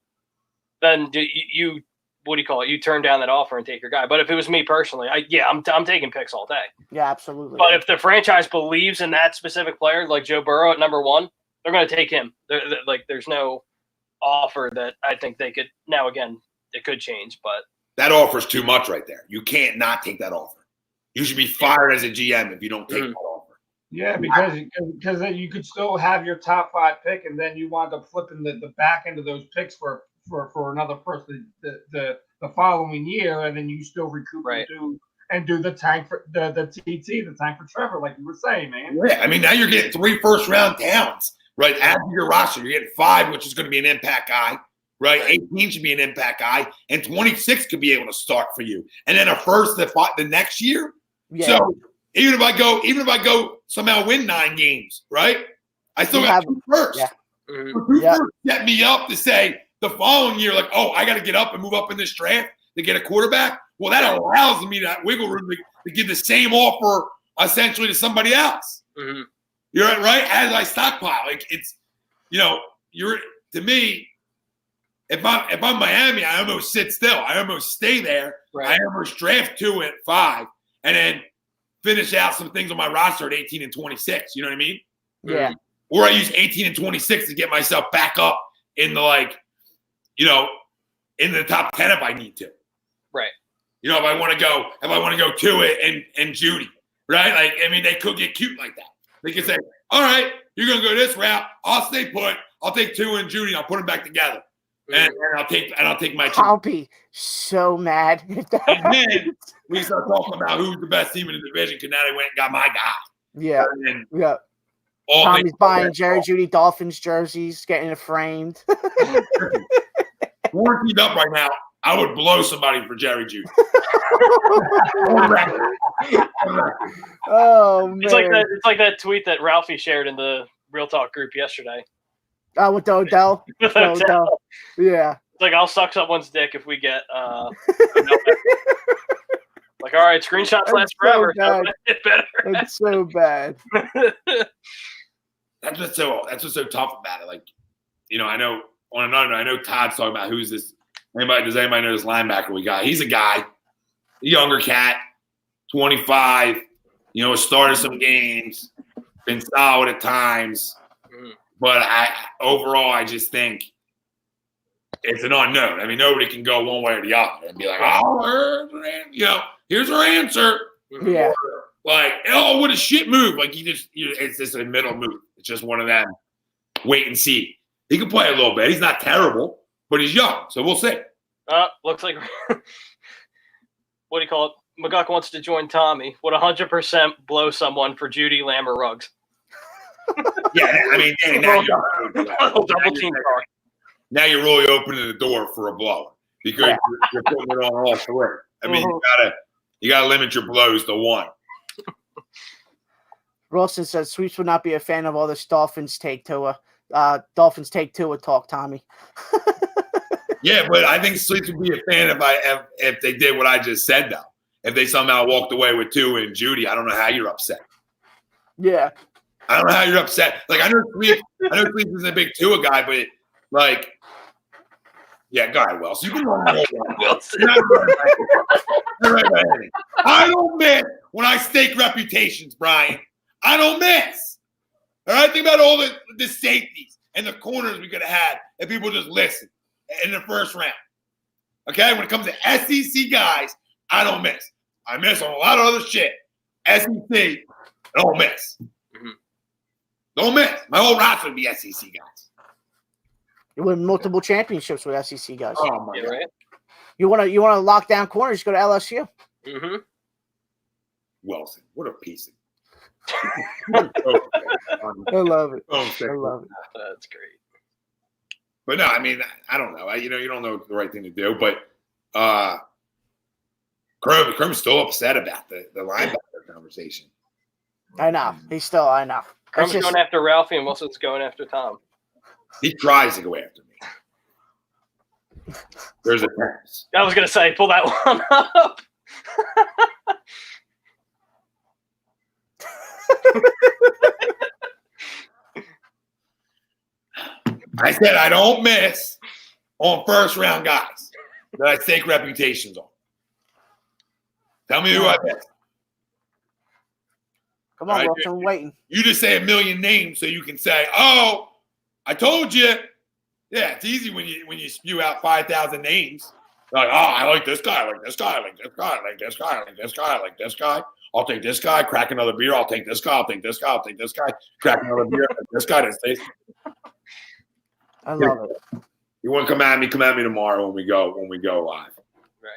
S2: then you what do you call it? You turn down that offer and take your guy. But if it was me personally, I'm taking picks all day.
S3: Yeah, absolutely.
S2: But if the franchise believes in that specific player, like Joe Burrow at number 1, they're going to take him. There's no offer that I think they could. Now again, it could change, but
S1: that offer's too much right there. You can't not take that offer. You should be fired as a GM if you don't take that offer.
S4: Yeah, because then you could still have your top 5 pick, and then you wind up flipping the back end of those picks for another person the following year, and then you still recoup and do the tank for the TT, the tank for Trevor, like you were saying, man.
S1: Yeah, I mean, now you're getting 3 first-round talents, right? Add to your roster, you're getting 5, which is going to be an impact guy, right? 18 should be an impact guy, and 26 could be able to start for you, and then a first the next year.
S3: Yeah.
S1: So even if I go somehow win 9 games, right? I still got 2 first.
S3: Yeah.
S1: So 2 first set me up to say the following year, like, oh, I got to get up and move up in this draft to get a quarterback. Well, that allows me that wiggle room to give the same offer essentially to somebody else.
S2: Mm-hmm.
S1: You're right. As I stockpile, like it's, to me. If I'm Miami, I almost sit still. I almost stay there.
S2: Right.
S1: I almost draft 2 at 5, and then finish out some things on my roster at 18 and 26. You know what I mean?
S3: Yeah.
S1: Or I use 18 and 26 to get myself back up in the in the top 10 if I need to.
S2: Right.
S1: If I want to go to it and Judy, right? Like, I mean, they could get cute like that. They could say, all right, you're going to go this route. I'll stay put. I'll take 2 and Judy. I'll put them back together. And I'll take my team.
S3: I'll be so mad.
S1: And then we start talking about who's the best team in the division because now they went and got my guy.
S3: Yeah. Yeah. Tommy's buying Jerry Judy Dolphins jerseys, getting it framed.
S1: Warranted up right now. I would blow somebody for Jerry Judy.
S3: Oh man!
S2: It's like that tweet that Ralphie shared in the Real Talk group yesterday.
S3: Oh, with the Odell. Odell. Yeah.
S2: It's like I'll suck someone's dick if we get. Like, all right, screenshots last forever. So it better.
S3: It's so bad.
S1: That's what's so tough about it. Like, I know on another note, I know Todd's talking about who's this. Does anybody know this linebacker we got? He's a guy, a younger cat, 25. Started some games, been solid at times. But overall, I just think it's an unknown. I mean, nobody can go one way or the other and be like, oh, here's our answer.
S3: Yeah.
S1: Like, oh, what a shit move. Like, it's just a middle move. It's just one of them. Wait and see. He can play a little bit. He's not terrible, but he's young. So we'll see.
S2: Looks like, what do you call it? McGuck wants to join Tommy. Would 100% blow someone for Judy, Lamb, or Ruggs?
S1: Yeah, I mean,
S2: double team car.
S1: Now you're really opening the door for a blow because you're putting it on all 3. I mean, you gotta limit your blows to 1.
S3: Wilson says Sweeps would not be a fan of all this Dolphins take Tua talk, Tommy.
S1: Yeah, but I think Sweeps would be a fan if they did what I just said, though. If they somehow walked away with 2 and Judy, I don't know how you're upset.
S3: Yeah.
S1: I don't know how you're upset. Like, I know Sweeps is a big Tua guy, but like, yeah, go ahead, Wells. You can run Wilson. I don't miss when I stake reputations, Brian. I don't miss. All right, think about all the safeties and the corners we could have had if people just listen in the first round. Okay, when it comes to SEC guys, I don't miss. I miss on a lot of other shit. SEC, I don't miss. Mm-hmm. Don't miss. My whole roster would be SEC guys.
S3: You win multiple championships with SEC guys.
S1: Oh my God.
S2: Right?
S3: You want to lock down corners? Go to LSU.
S2: Mm-hmm.
S1: Wilson, what a piece of.
S3: I love it.
S1: I
S3: love it.
S2: That's great.
S1: But no, I mean, I don't know. You don't know the right thing to do. But Chrom's still upset about the linebacker conversation.
S3: I know. I know.
S2: Chrom's going after Ralphie and Wilson's going after Tom.
S1: He tries to go after me. There's a pass.
S2: I was going to say, pull that one up.
S1: I said I don't miss on first-round guys that I stake reputations on. Tell me who I missed.
S3: Come on, Wilson, I'm waiting.
S1: You just say a million names so you can say, "Oh, I told you." Yeah, it's easy when you spew out 5,000 names. Like, oh, I like this guy, I like this guy, I like this guy, I like this guy, I like this guy, I like this guy. I'll take this guy, crack another beer. I'll take this guy. I'll take this guy. I'll take this guy, crack another beer. This guy didn't stay.
S3: I love it.
S1: You want to come at me? Come at me tomorrow when we go live.
S2: Right.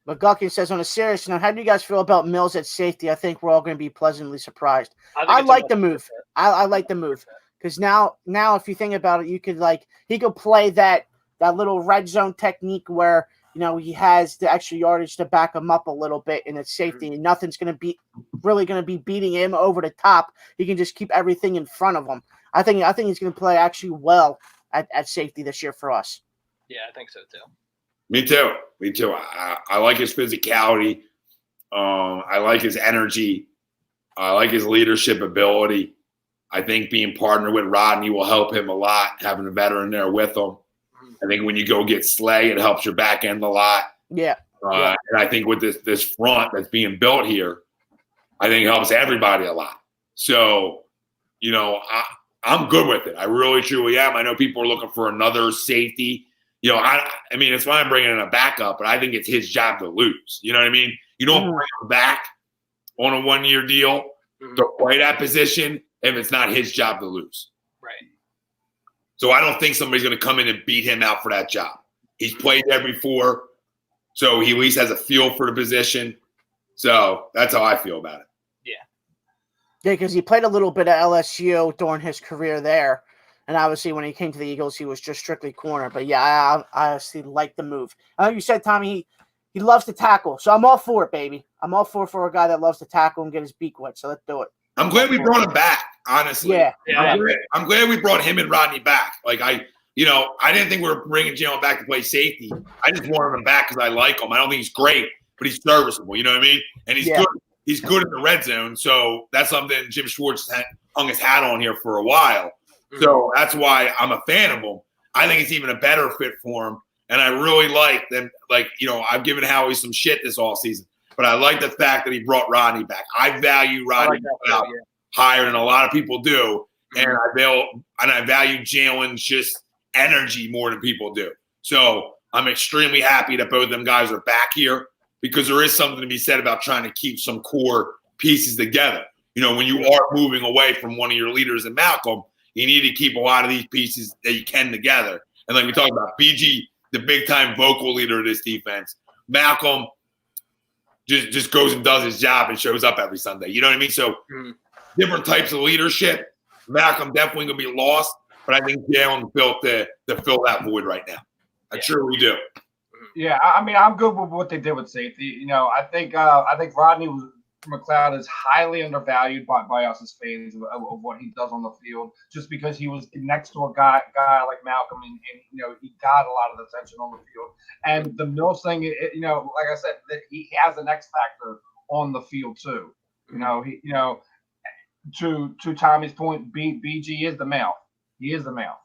S3: But Gucky says, on a serious note, how do you guys feel about Mills at safety? I think we're all going to be pleasantly surprised. I like the move. I like the move because now if you think about it, you could he could play that little red zone technique where he has the extra yardage to back him up a little bit in its safety, and nothing's going to be beating him over the top. He can just keep everything in front of him. I think he's going to play actually well at safety this year for us.
S2: Yeah, I think so too.
S1: Me too. I like his physicality. I like his energy. I like his leadership ability. I think being partnered with Rodney will help him a lot, having a veteran there with him. I think when you go get Slay, it helps your back end a lot.
S3: Yeah.
S1: And I think with this front that's being built here, I think it helps everybody a lot. So, I'm good with it. I really, truly am. I know people are looking for another safety. I mean, it's fine bringing in a backup, but I think it's his job to lose. You know what I mean? You don't bring him back on a 1-year deal to play that position if it's not his job to lose.
S2: Right.
S1: So I don't think somebody's going to come in and beat him out for that job. He's played there before, so he at least has a feel for the position. So that's how I feel about it.
S3: Yeah, because he played a little bit of LSU during his career there. And obviously when he came to the Eagles, he was just strictly corner. But yeah, I honestly like the move. I know you said, Tommy, he loves to tackle. So I'm all for it, baby. I'm all for a guy that loves to tackle and get his beak wet. So let's do it.
S1: I'm glad we brought him back, honestly.
S3: Yeah.
S1: I'm glad we brought him and Rodney back. I didn't think we were bringing Jalen back to play safety. I just wanted him back because I like him. I don't think he's great, but he's serviceable. You know what I mean? And he's good. He's good in the red zone. So that's something Jim Schwartz hung his hat on here for a while. So that's why I'm a fan of him. I think it's even a better fit for him. And I really like them. I've given Howie some shit this all season, but I like the fact that he brought Rodney back. I value Rodney higher than a lot of people do. And I value Jalen's just energy more than people do. So I'm extremely happy that both of them guys are back here because there is something to be said about trying to keep some core pieces together. When you are moving away from one of your leaders in Malcolm, you need to keep a lot of these pieces that you can together. And like we talked about, BG, the big-time vocal leader of this defense. Malcolm just goes and does his job and shows up every Sunday. You know what I mean? So different types of leadership. Malcolm definitely going to be lost, but I think Jalen built to fill that void right now. I truly do.
S4: Yeah, I mean, I'm good with what they did with safety. I think Rodney McLeod is highly undervalued by us as fans of what he does on the field, just because he was next to a guy like Malcolm, and he got a lot of attention on the field. And the Mills thing, like I said, that he has an X factor on the field too. To Tommy's point, BG is the mouth. He is the mouth.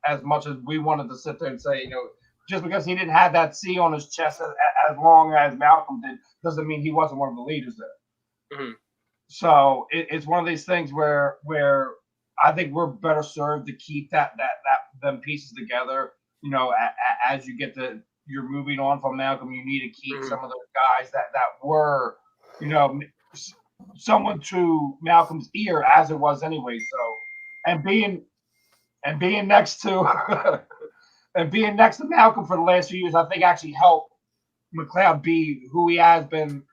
S4: As much as we wanted to sit there and say, just because he didn't have that C on his chest as long as Malcolm did, doesn't mean he wasn't one of the leaders there.
S2: Mm-hmm.
S4: So it's one of these things where I think we're better served to keep them pieces together. As you're moving on from Malcolm, you need to keep some of those guys that were, someone to Malcolm's ear as it was anyway. So, and being next to and being next to Malcolm for the last few years, I think actually helped McLeod be who he has been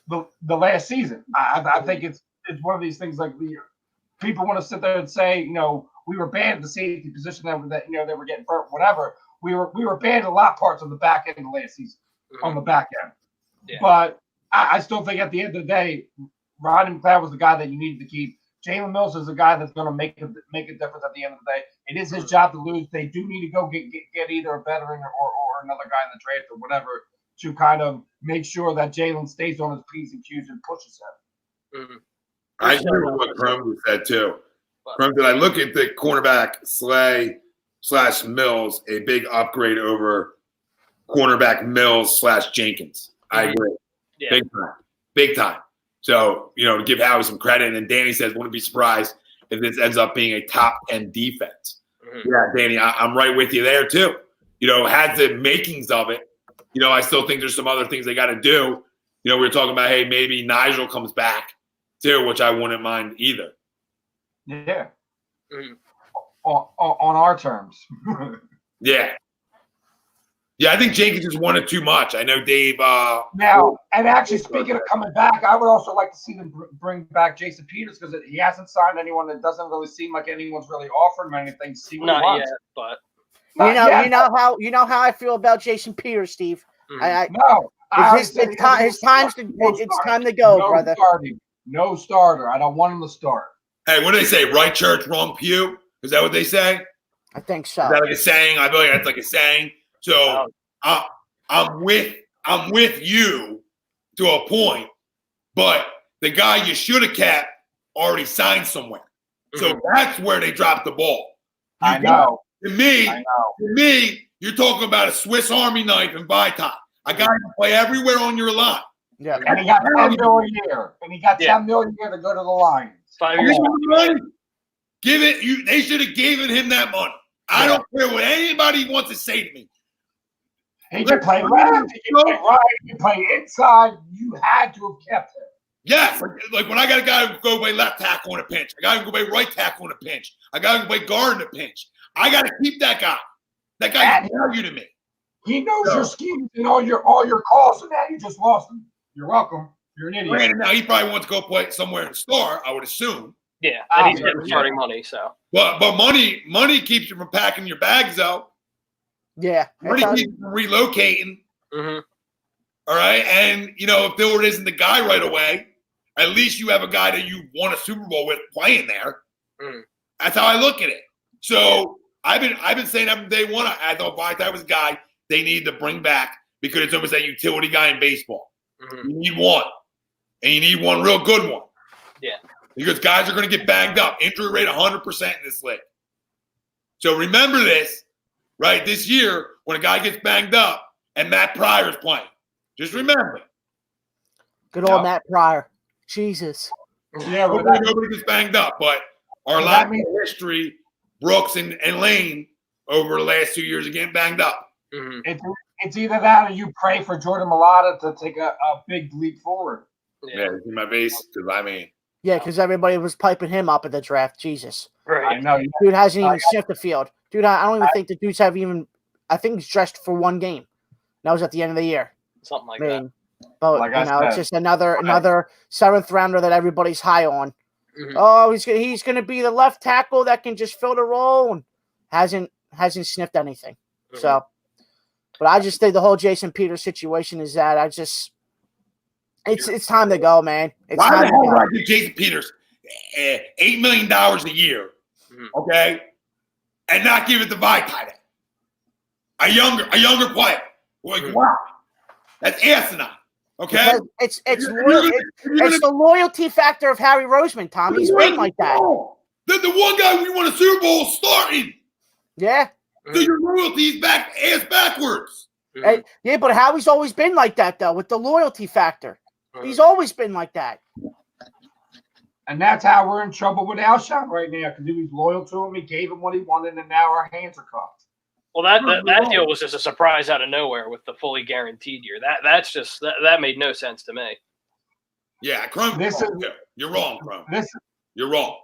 S4: the last season. I think it's one of these things like people want to sit there and say, we were bad at the safety position that they were getting burnt, whatever. We were bad at a lot of parts of the back end of the last season on the back end. Yeah. But I still think at the end of the day, Rodney McLeod was the guy that you needed to keep. Jalen Mills is a guy that's going to make a difference at the end of the day. It is his job to lose. They do need to go get either a veteran or another guy in the draft or whatever to kind of make sure that Jalen stays on his P's and Q's and pushes him.
S2: Mm-hmm.
S1: I agree with what Crum said too. Crum, did I look at the cornerback Slay/Mills, a big upgrade over cornerback Mills/Jenkins? I agree. Yeah. Big time. So, to give Howie some credit. And then Danny says, wouldn't be surprised if this ends up being a top 10 defense. Mm-hmm. Yeah, Danny, I'm right with you there too. Has the makings of it. I still think there's some other things they got to do. We were talking about, hey, maybe Nigel comes back too, which I wouldn't mind either.
S4: Yeah.
S2: Mm-hmm.
S4: On our terms.
S1: Yeah. Yeah, I think Jenkins just wanted too much. I know Dave.
S4: Now, and actually, speaking of coming back, I would also like to see them bring back Jason Peters because he hasn't signed anyone. That doesn't really seem like anyone's really offered him anything. See what he
S2: Not
S4: wants.
S2: yet, but
S3: You know how I feel about Jason Peters, Steve.
S2: mhm.
S3: It's time to go,
S4: no
S3: brother.
S4: No starter. I don't want him to start.
S1: Hey, what do they say? Right church, wrong pew? Is that what they say?
S3: I think so.
S1: Is that like a saying? I feel like that's like a saying. So I'm with you to a point, but the guy you should have kept already signed somewhere. So that's where they dropped the ball.
S4: I know.
S1: To me, you're talking about a Swiss Army knife and Vitai. A guy who can play everywhere on your line.
S3: Yeah.
S4: And he got $10 million a year. And he got $10 million a year to go to the Lions.
S2: 5 years.
S1: Give it. They should have given him that money. I don't care what anybody wants to say to me.
S4: He can play left. He can play right. He can play inside. You had to have kept him.
S1: Yes, like when I got a guy who can go play left tackle on a pinch, a guy who can play right tackle on a pinch, a guy who can play guard in a pinch. I got to keep that guy. That guy is value to me.
S4: He knows your schemes and all your calls, and now you just lost him. You're welcome. You're an idiot.
S1: Now he probably wants to go play somewhere in the star, I would assume.
S2: Yeah, and he's getting starting money, so.
S1: But money keeps you from packing your bags out.
S3: Yeah.
S1: Money keeps you from relocating.
S2: Mm-hmm.
S1: All right, and if Dillard isn't the guy right away, at least you have a guy that you won a Super Bowl with playing there.
S2: Mm.
S1: That's how I look at it. So I've been saying that from day one. I thought Vitai was a guy they needed to bring back because it's almost that utility guy in baseball.
S2: Mm-hmm.
S1: You need one, and you need one real good one.
S2: Yeah.
S1: Because guys are going to get banged up. Injury rate 100% in this league. So remember this, right? This year, when a guy gets banged up and Matt Pryor's playing, just remember.
S3: Good old Matt Pryor. Jesus.
S4: Yeah,
S1: nobody gets banged up, but our lack of history, Brooks and Lane over the last 2 years are getting banged up.
S2: Mm-hmm.
S4: It's either that or you pray for Jordan Mailata to take a big leap forward.
S1: Yeah, in my base, because
S3: Yeah, because everybody was piping him up at the draft. Jesus.
S2: Right.
S4: I know.
S3: Dude hasn't even sniffed the field. Dude, I don't even think the dudes have even – I think he's dressed for one game. That was at the end of the year.
S2: Something like that.
S3: But, it's just another seventh rounder that everybody's high on.
S2: Mm-hmm.
S3: Oh, he's going to be the left tackle that can just fill the role and hasn't sniffed anything.
S2: Mm-hmm.
S3: So, but I just think the whole Jason Peters situation is that it's time to go, man.
S1: Why the hell would I give Jason Peters $8 million a year, okay, and not give it to Vitai? A younger player. Like, wow, that's asinine. Okay,
S3: because it's the loyalty factor of Harry Roseman, Tom. He's been like that.
S1: The one guy we won a Super Bowl starting.
S3: Yeah.
S1: So your loyalty's ass backwards.
S3: Yeah, but Howie's always been like that, though, with the loyalty factor. He's always been like that.
S4: And that's how we're in trouble with Alshon right now, because he was loyal to him. He gave him what he wanted, and now our hands are cuffed.
S2: Well, that deal was just a surprise out of nowhere with the fully guaranteed year. That made no sense to me.
S1: Yeah, Crump. You're wrong, Crump. You're wrong.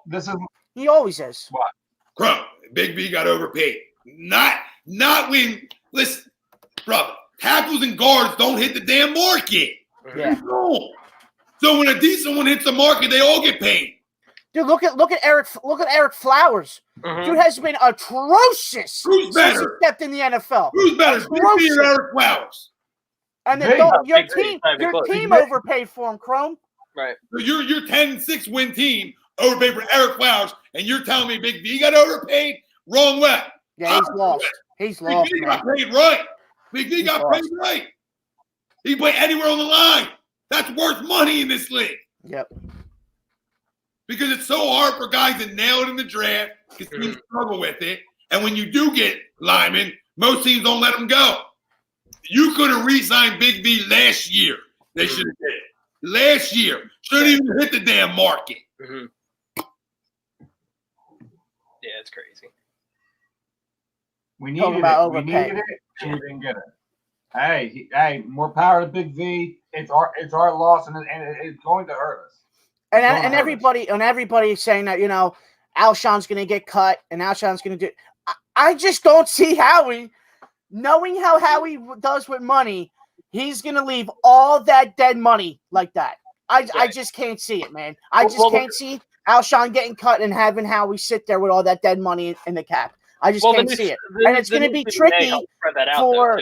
S3: He always is.
S4: What?
S1: Crump. Big B got overpaid. Not when. Listen, brother. Tackles and guards don't hit the damn market.
S3: Yeah.
S1: So when a decent one hits the market, they all get paid.
S3: Dude, look at Eric Flowers.
S2: Mm-hmm.
S3: Dude has been atrocious
S1: Who's better?
S3: since he stepped in the NFL.
S1: Who's better, Big B or Eric Flowers?
S3: And then your team overpaid for him, Chrome.
S2: Right.
S1: So your 10-6 win team overpaid for Eric Flowers, and you're telling me Big B got overpaid? Wrong way.
S3: Yeah, he's lost. He's lost.
S1: Big B got paid right. Big B got paid right. He can play anywhere on the line. That's worth money in this league.
S3: Yep.
S1: Because it's so hard for guys to nail it in the draft because teams struggle with it. And when you do get linemen, most teams don't let them go. You could have re-signed Big B last year. They should have did it. Last year. Shouldn't even hit the damn market.
S2: Mm-hmm. Yeah, it's crazy.
S4: We needed it. We didn't get it. Hey, more power to Big V. It's our loss, and it's going to hurt us.
S3: And everybody saying that, Alshon's going to get cut and Alshon's going to do. I just don't see Howie, knowing how Howie does with money, he's going to leave all that dead money like that. I just can't see it, man. I just can't see Alshon getting cut and having Howie sit there with all that dead money in the cap. I just can't see it. And it's going to be tricky for.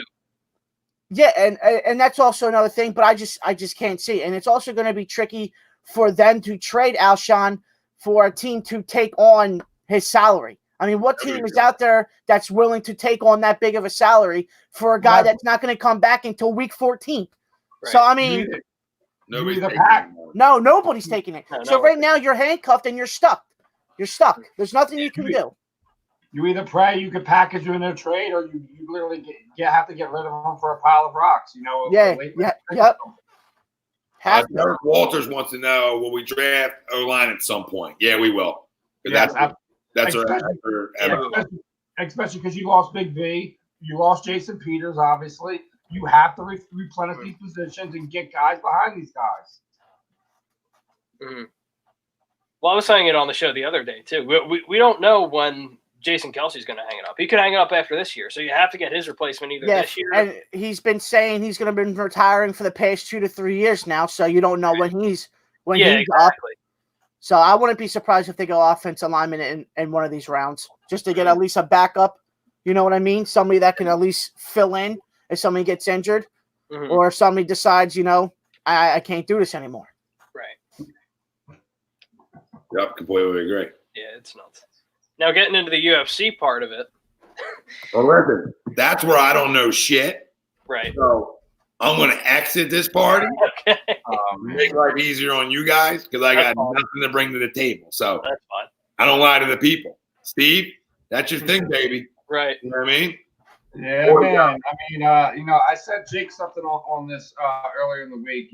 S3: Yeah, and that's also another thing, but I just can't see it. And it's also going to be tricky for them to trade Alshon for a team to take on his salary. I mean, what team is out there that's willing to take on that big of a salary for a guy that's not going to come back until week 14? Right. So, I mean,
S1: nobody's
S3: taking it. So right now you're handcuffed and you're stuck. There's nothing you can do.
S4: You either pray you could package you in a trade, or you literally have to get rid of them for a pile of rocks.
S1: Eric Walters wants to know, will we draft O-line at some point? Yeah, we will. That's
S4: especially because you lost Big V, you lost Jason Peters. Obviously, you have to replenish these positions and get guys behind these guys.
S2: Mm-hmm. Well, I was saying it on the show the other day too. We don't know when Jason Kelsey's going to hang it up. He could hang it up after this year, so you have to get his replacement either this year.
S3: And he's been saying he's going to be retiring for the past 2 to 3 years now, so you don't know when he's up. So I wouldn't be surprised if they go offensive lineman in one of these rounds, just to get at least a backup. You know what I mean? Somebody that can at least fill in if somebody gets injured, or if somebody decides, I can't do this anymore.
S2: Right.
S1: Yep, completely agree.
S2: Yeah, it's nuts. Now, getting into the UFC part of it.
S1: Well, listen, that's where I don't know shit.
S2: Right.
S1: So I'm going to exit this party.
S2: Okay.
S1: Make life easier on you guys because I got nothing to bring to the table. So
S2: that's fine.
S1: I don't lie to the people. Steve, that's your thing, baby.
S2: Right.
S1: You know what I mean?
S4: Yeah, man. I mean, I said Jake something on this earlier in the week.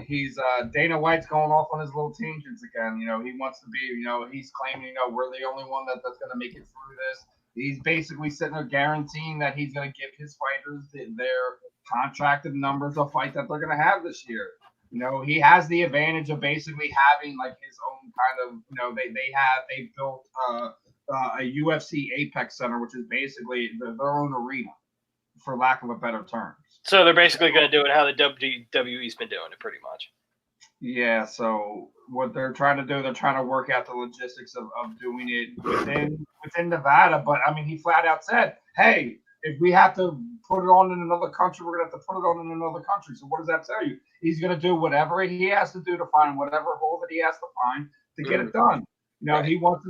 S4: He's Dana White's going off on his little tangents again. He wants to be. He's claiming, we're the only one that's going to make it through this. He's basically sitting there guaranteeing that he's going to give his fighters their contracted numbers of fight that they're going to have this year. He has the advantage of basically having like his own kind of. They built a UFC Apex Center, which is basically their own arena, for lack of a better term.
S2: So they're basically going to do it how the WWE's been doing it, pretty much.
S4: Yeah. So what they're trying to do, they're trying to work out the logistics of doing it within Nevada. But I mean, he flat out said, "Hey, if we have to put it on in another country, we're going to have to put it on in another country." So what does that tell you? He's going to do whatever he has to do to find whatever hole that he has to find to get it done. He wants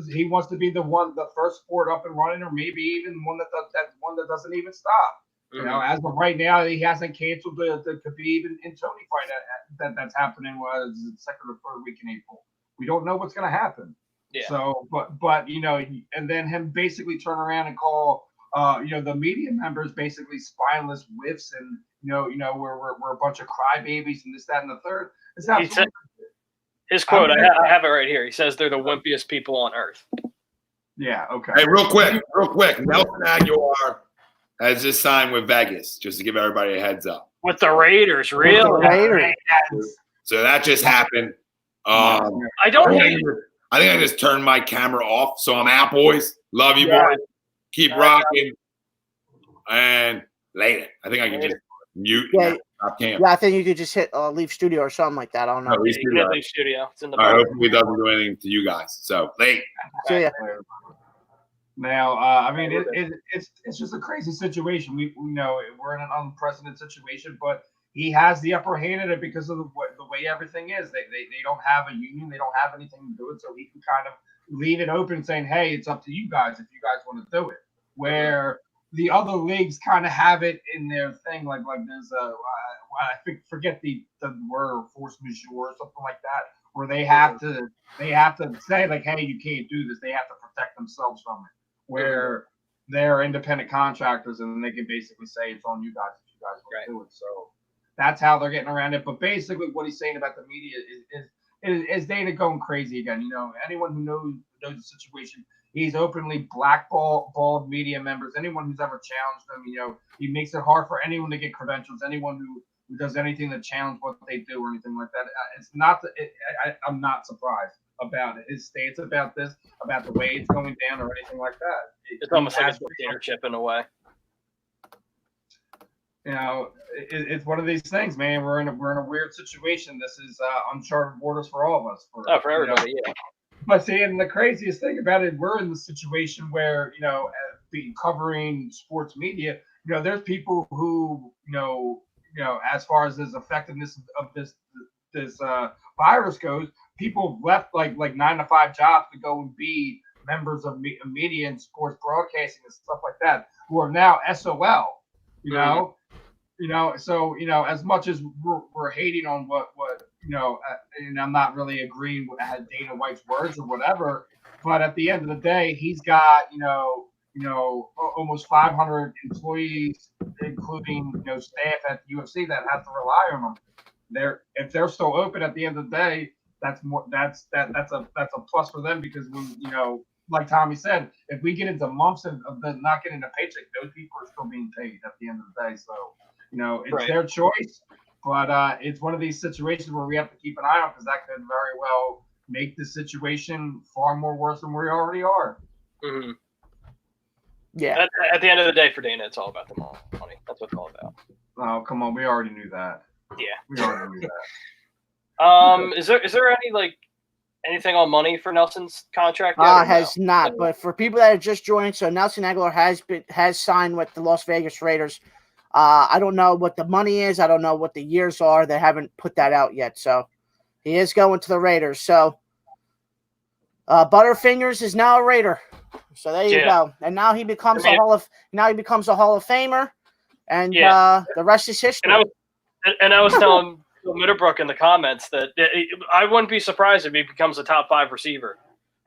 S4: to be the first sport up and running, or maybe even one that doesn't even stop. As of right now, he hasn't canceled the Khabib and Tony fight that's happening. Was the second or third week in April? We don't know what's going to happen.
S2: Yeah.
S4: So, but and then him basically turn around and call the media members basically spineless whiffs, and we're a bunch of crybabies and this, that, and the third. It's not.
S2: His quote, I have it right here. He says they're the wimpiest people on earth.
S4: Yeah, okay.
S1: Hey, real quick. Nelson Aguilar has just signed with Vegas, just to give everybody a heads up.
S2: With the Raiders, really?
S1: So that just happened.
S2: I don't hate it.
S1: I think I just turned my camera off, so I'm out, boys. Love you, boys. Keep rocking. And later. I think I can just mute.
S3: Yeah. Yeah, I think you could just hit leave studio or something like that. I don't know.
S1: Leave
S2: studio. It's in the
S1: hopefully it doesn't do anything to you guys. So late.
S3: See ya.
S4: Now, I mean, it's just a crazy situation. We know we're in an unprecedented situation, but he has the upper hand in it because of the way everything is. They don't have a union. They don't have anything to do it, so he can kind of leave it open, saying, "Hey, it's up to you guys if you guys want to do it." Where the other leagues kind of have it in their thing, like there's I forget the word, force majeure or something like that, where they have to say like, "Hey, you can't do this." They have to protect themselves from it. Where they're independent contractors and they can basically say it's on you guys if you guys want to do it. So that's how they're getting around it. But basically, what he's saying about the media is Dana going crazy again. Anyone who knows the situation, He's openly blackballed media members, anyone who's ever challenged him. You know, he makes it hard for anyone to get credentials, anyone who does anything to challenge what they do or anything like that. It's not. I'm not surprised about it. His stance about this, about the way it's going down, or anything like that.
S2: It's almost like a dictatorship in a way.
S4: You know, it's one of these things, man. We're in a weird situation. This is uncharted waters for all of us.
S2: For everybody, yeah.
S4: But see, and the craziest thing about it, we're in the situation where, you know, covering sports media, you know, there's people who, you know, as far as this effectiveness of this virus goes, people left like 9-to-5 jobs to go and be members of media and sports broadcasting and stuff like that, who are now SOL. You know. You know, so, you know, as much as we're hating on what you know, and I'm not really agreeing with Dana White's words or whatever, but at the end of the day, he's got, you know, almost 500 employees, including, you know, staff at the UFC that have to rely on them. If they're still open at the end of the day, that's a plus for them, because when, you know, like Tommy said, if we get into months of them not getting a paycheck, those people are still being paid at the end of the day. So, you know, it's their choice, but it's one of these situations where we have to keep an eye on, because that could very well make the situation far more worse than we already are.
S2: Mm-hmm.
S3: Yeah.
S2: At the end of the day, for Dana, it's all about the money. That's what it's all about.
S4: Oh, come on, we already knew that.
S2: Yeah,
S4: we already knew that.
S2: Is there any anything on money for Nelson's contract?
S3: Has not, but for people that are just joining, so Nelson Aguilar has signed with the Las Vegas Raiders. I don't know what the money is. I don't know what the years are. They haven't put that out yet. So he is going to the Raiders. So Butterfingers is now a Raider. So there you go. And now he becomes a Hall of Famer. And the rest is history.
S2: And I was telling Bill Mitterbrook in the comments that I wouldn't be surprised if he becomes a top 5 receiver.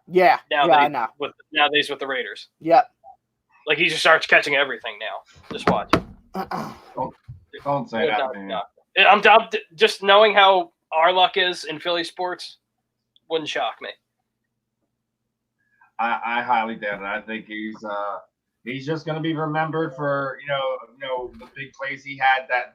S3: Yeah.
S2: I know. Nowadays with the Raiders.
S3: Yep.
S2: Like he just starts catching everything now. Just watch.
S4: Don't say that, man.
S2: I'm just knowing how our luck is in Philly sports wouldn't shock me.
S4: I highly doubt it. I think he's just going to be remembered for you know the big plays he had that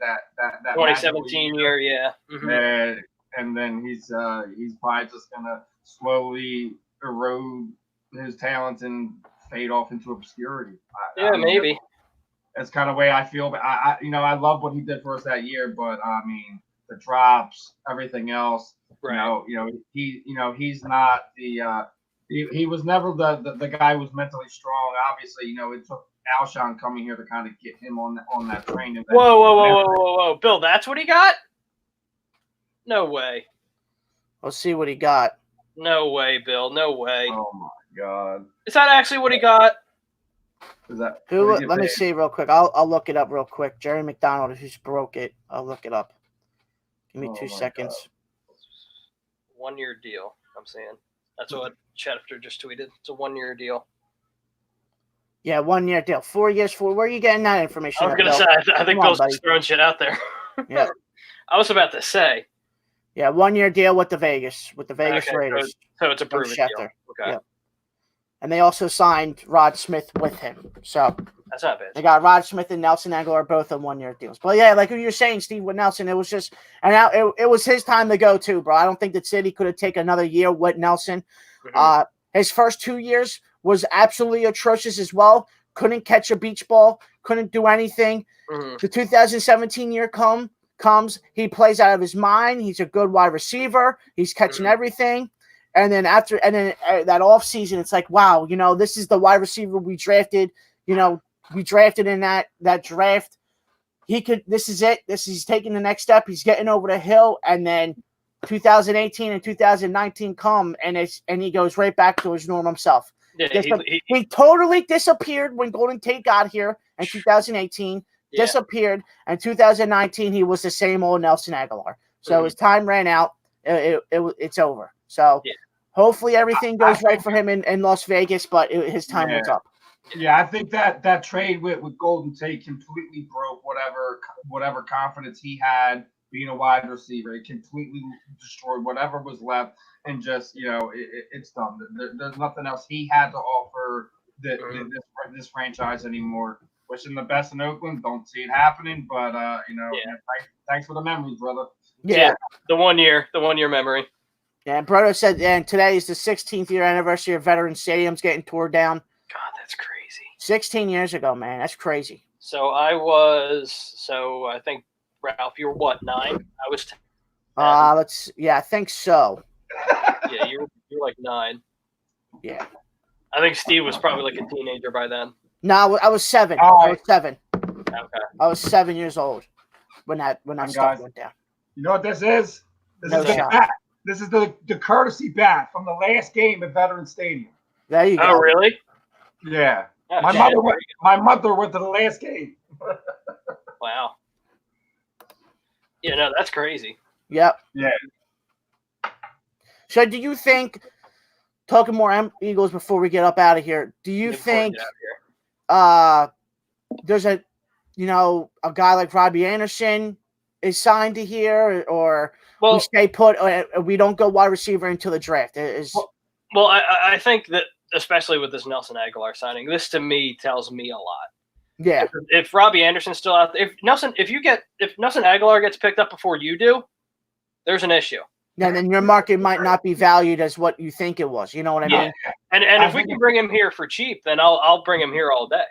S2: 2017 year, yeah.
S4: Mm-hmm. And then he's probably just going to slowly erode his talents and fade off into obscurity.
S2: Maybe.
S4: That's kind of way I feel. But I love what he did for us that year. But I mean, the drops, everything else.
S2: Right.
S4: He's not the. He was never the guy who was mentally strong. Obviously, it took Alshon coming here to kind of get him on that train.
S2: Whoa, Bill, that's what he got? No way.
S3: Let's see what he got.
S2: No way, Bill. No way.
S4: Oh my God.
S2: Is that actually what he got?
S3: Let me see real quick. I'll look it up real quick. Jerry McDonald, who's broke it. I'll look it up. Give me 2 seconds.
S2: God. 1-year deal, I'm saying. That's what Schefter just tweeted. It's a 1-year deal.
S3: Yeah, 1-year deal. 4 years. Where are you getting that information?
S2: I was going to say, I think Bill's just throwing shit out there.
S3: Yeah.
S2: I was about to say.
S3: Yeah, 1-year deal with the Vegas Raiders.
S2: So it's a proven deal. Okay.
S3: Yep. And they also signed Rod Smith with him. So
S2: that's not bad.
S3: They got Rod Smith and Nelson Aguilar both on 1-year deals. But yeah, like you were saying, Steve, with Nelson, it was just, and now it was his time to go too, bro. I don't think that City could have taken another year with Nelson. Mm-hmm. His first 2 years was absolutely atrocious as well. Couldn't catch a beach ball, couldn't do anything. Mm-hmm. The 2017 year comes, he plays out of his mind. He's a good wide receiver. He's catching everything. And then that offseason, it's like, wow, this is the wide receiver we drafted. We drafted in that draft. This is it. He's taking the next step. He's getting over the hill. And then 2018 and 2019 come, and he goes right back to his normal self.
S2: Yeah,
S3: he totally disappeared when Golden Tate got here in 2018. Yeah. Disappeared. And 2019, he was the same old Nelson Aguilar. So his time ran out. It's over. So hopefully everything goes right for him in Las Vegas, but his time was up.
S4: Yeah, I think that trade with Golden Tate completely broke whatever confidence he had being a wide receiver. It completely destroyed whatever was left. and just it's done. There's nothing else he had to offer this franchise anymore. Wishing the best in Oakland. Don't see it happening, but thanks for the memories, brother.
S3: Yeah.
S2: The 1 year memory.
S3: Yeah, and Brodo said, and today is the 16th year anniversary of Veteran Stadium's getting torn down.
S2: God, that's crazy.
S3: 16 years ago, man. That's crazy.
S2: So I think, Ralph, you were what, 9? I was 10.
S3: I think so.
S2: Yeah, you're like 9.
S3: Yeah.
S2: I think Steve was probably like a teenager by then.
S3: No, I was 7.
S4: All
S3: I
S4: right.
S3: was 7.
S2: Okay.
S3: I was 7 years old when that stuff
S4: guys.
S3: went down.
S4: You know what this is? This
S3: No
S4: is the
S3: shot.
S4: bat. This is the courtesy bat from the last game at Veteran Stadium.
S3: There you go.
S2: Oh, really?
S4: Yeah.
S2: Oh,
S4: My
S2: shit.
S4: mother went to the last game.
S2: Wow. Yeah, no, that's crazy.
S3: Yep.
S4: Yeah.
S3: So do you think, talking more Eagles before we get up out of here, do you
S2: Before we
S3: think
S2: get out of here.
S3: there's a guy like Robbie Anderson is signed to here, or we stay put, or we don't go wide receiver until the draft?
S2: Well, I think that, especially with this Nelson Aguilar signing, this to me tells me a lot.
S3: Yeah.
S2: If Robbie Anderson's still out there, if Nelson Aguilar gets picked up before you do, there's an issue.
S3: And then your market might not be valued as what you think it was. You know what I mean?
S2: And if we can bring him here for cheap, then I'll bring him here all day.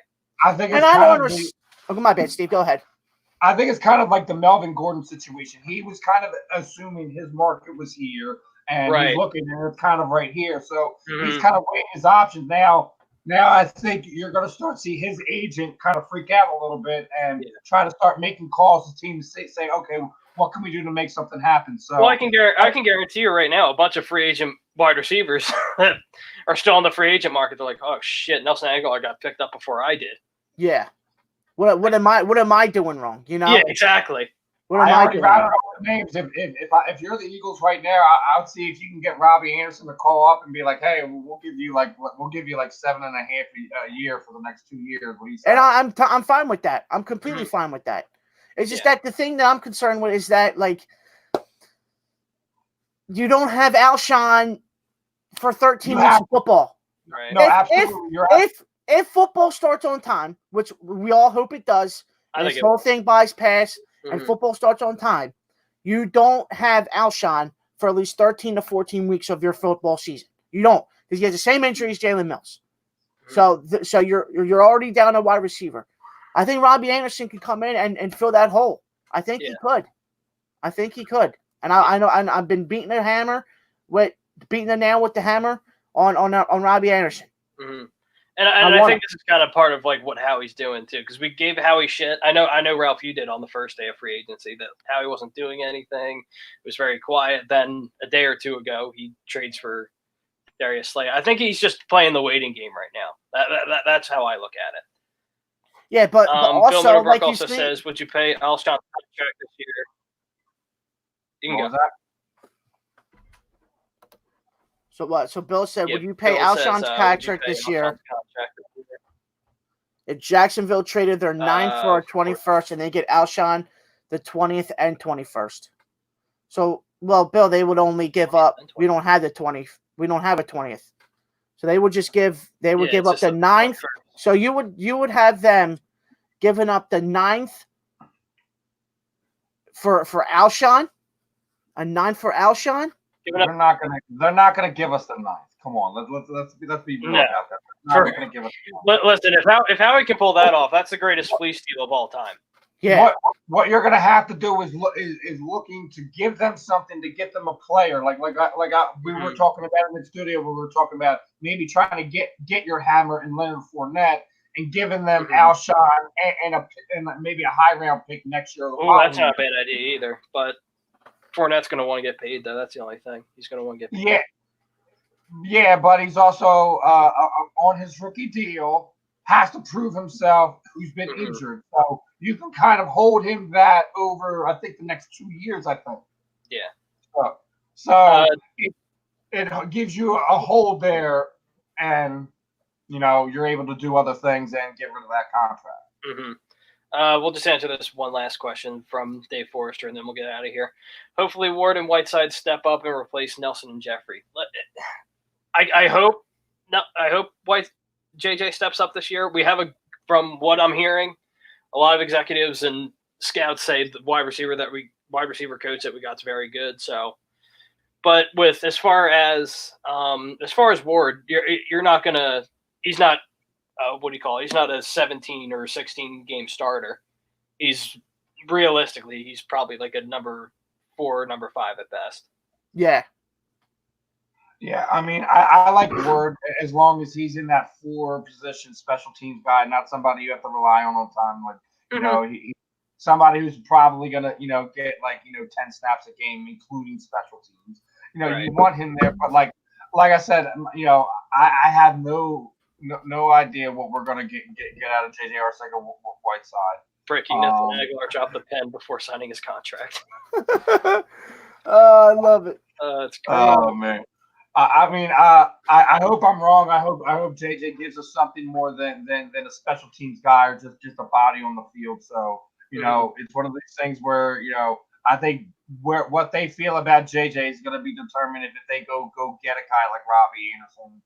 S4: I think.
S3: And I don't understand. Oh, my bad, Steve. Go ahead.
S4: I think it's kind of like the Melvin Gordon situation. He was kind of assuming his market was here, and he's looking, and it's kind of right here. So he's kind of weighing his options now. Now I think you're going to start to see his agent kind of freak out a little bit and try to start making calls to teams to say, okay, what can we do to make something happen? So,
S2: well, I can guarantee you right now, a bunch of free agent wide receivers that are still on the free agent market. They're like, oh shit, Nelson Aguilar got picked up before I did.
S3: Yeah. What am I doing wrong? You know?
S2: Yeah, exactly.
S3: What am I doing wrong?
S4: Names. If you're the Eagles right now, I would see if you can get Robbie Anderson to call up and be like, hey, we'll give you like 7.5 a year for the next 2 years. What do you say?
S3: And I'm fine with that. I'm completely fine with that. It's just that the thing that I'm concerned with is that, like, you don't have Alshon for 13 weeks of football.
S2: Right.
S4: No, absolutely.
S3: If football starts on time, which we all hope it does, and this whole thing buys pass and football starts on time, you don't have Alshon for at least 13 to 14 weeks of your football season. You don't, because he has the same injury as Jalen Mills. So you're already down a wide receiver. I think Robbie Anderson could come in and fill that hole. I think he could. And I know I've been beating the nail with the hammer on Robbie Anderson.
S2: Mm-hmm. And I think this is kind of part of like what Howie's doing too, because we gave Howie shit. I know Ralph, you did on the first day of free agency that Howie wasn't doing anything. It was very quiet. Then a day or two ago, he trades for Darius Slay. I think he's just playing the waiting game right now. That's how I look at it.
S3: Yeah, but also,
S2: Bill Middlebrook
S3: like
S2: also says, would you pay Alshon contract this year? You can go.
S3: So what? So Bill said, would you pay
S2: Bill
S3: Alshon's
S2: says,
S3: contract this year if Jacksonville traded their 9th for a 21st and they get Alshon the 20th and 21st? So, well, Bill, they would only give up. We don't have the 20th. We don't have a 20th. So they would just give. They would give up the 9th. So you would have them giving up the 9th for Alshon, a 9th for Alshon.
S4: They're not gonna give us the 9th. Come on, let's be real about that. They're not gonna give us the 9th.
S2: Listen, if Howie can pull that off, that's the greatest flea steal of all time.
S3: Yeah.
S4: What you're gonna have to do is looking to give them something to get them a player. We were talking about in the studio. We were talking about maybe trying to get your Hammer and Leonard Fournette and giving them Alshon and maybe a high round pick next year.
S2: Oh, that's not a bad idea either. But Fournette's going to want to get paid, though. That's the only thing. He's going to want to get paid.
S4: Yeah, but he's also on his rookie deal, has to prove himself, who's been injured. So you can kind of hold him that over, I think, the next 2 years, I think.
S2: Yeah.
S4: So it gives you a hold there, and, you're able to do other things and get rid of that contract.
S2: We'll just answer this one last question from Dave Forrester, and then we'll get out of here. Hopefully, Ward and Whiteside step up and replace Nelson and Jeffrey. I hope. No, I hope JJ steps up this year. We have from what I'm hearing, a lot of executives and scouts say the wide receiver coach that we got is very good. So, but with as far as Ward, you're not gonna. He's not. What do you call it? He's not a 17 or 16 game starter. He's realistically, he's probably like a number 4, number 5 at best.
S3: Yeah.
S4: Yeah, I mean, I like Ward as long as he's in that 4 position special teams guy, not somebody you have to rely on all the time. Like, you know, somebody who's probably going to, get 10 snaps a game, including special teams.
S2: Right.
S4: You want him there, but like I said, I have no idea what we're going to get out of J.J. Arcega-Whiteside.
S2: Breaking Nathan Aguilar dropped the pen before signing his contract.
S3: I love it.
S2: It's crazy.
S4: Oh man. I hope I'm wrong. I hope JJ gives us something more than a special teams guy or just a body on the field. So it's one of these things where I think what they feel about JJ is going to be determined if they go get a guy like Robbie Anderson.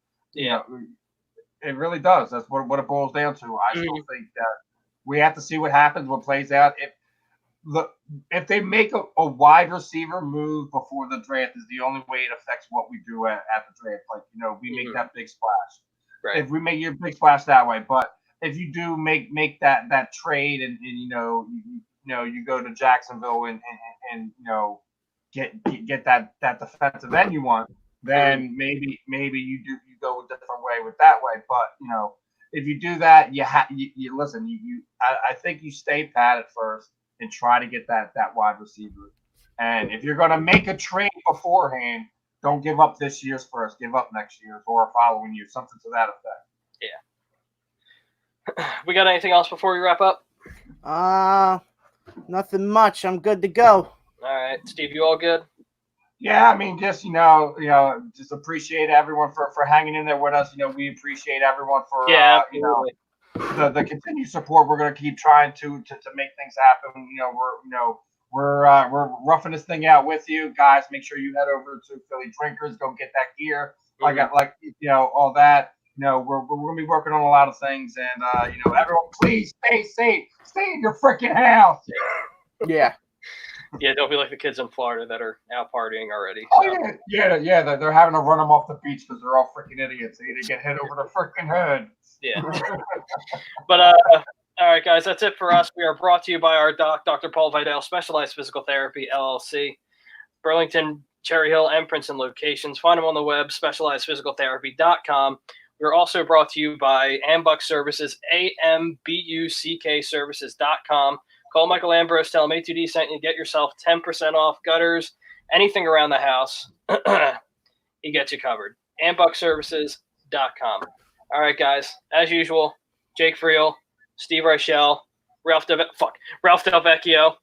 S4: It really does. That's what it boils down to. I still think that we have to see what happens, what plays out. If they make a wide receiver move before the draft is the only way it affects what we do at the draft. Like, we make that big splash.
S2: Right. If
S4: we make your big splash that way. But if you do make that trade and you go to Jacksonville and get that defensive end you want, then maybe you go a different way with that way. But if you do that, you listen. I think you stay pat at first and try to get that wide receiver. And if you're going to make a trade beforehand, don't give up this year's first. Give up next year's or following year, something to that effect.
S2: Yeah. We got anything else before we wrap up?
S3: Nothing much. I'm good to go.
S2: All right, Steve, you all good?
S4: Yeah, I mean, just just appreciate everyone for hanging in there with us. We appreciate everyone for the continued support. We're going to keep trying to make things happen. We're roughing this thing out with you guys. Make sure you head over to Philly Drinkers. Go get that gear. All that. We're going to be working on a lot of things, and everyone, please stay safe. Stay in your freaking house.
S3: Yeah.
S2: Yeah, don't be like the kids in Florida that are out partying already. So.
S4: Oh yeah. They're having to run them off the beach because they're all freaking idiots. They get hit over the freaking head.
S2: Yeah. But all right, guys, that's it for us. We are brought to you by our doc, Dr. Paul Vidal, Specialized Physical Therapy, LLC, Burlington, Cherry Hill, and Princeton locations. Find them on the web, specializedphysicaltherapy.com. We're also brought to you by Ambuck Services, AMBUCK Call Michael Ambrose, tell him A2D sent you, get yourself 10% off gutters, anything around the house. He gets you covered. AmbuckServices.com. All right, guys. As usual, Jake Friel, Steve Reichel, Ralph Del Vecchio.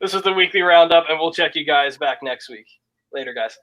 S2: This is the weekly roundup, and we'll check you guys back next week. Later, guys.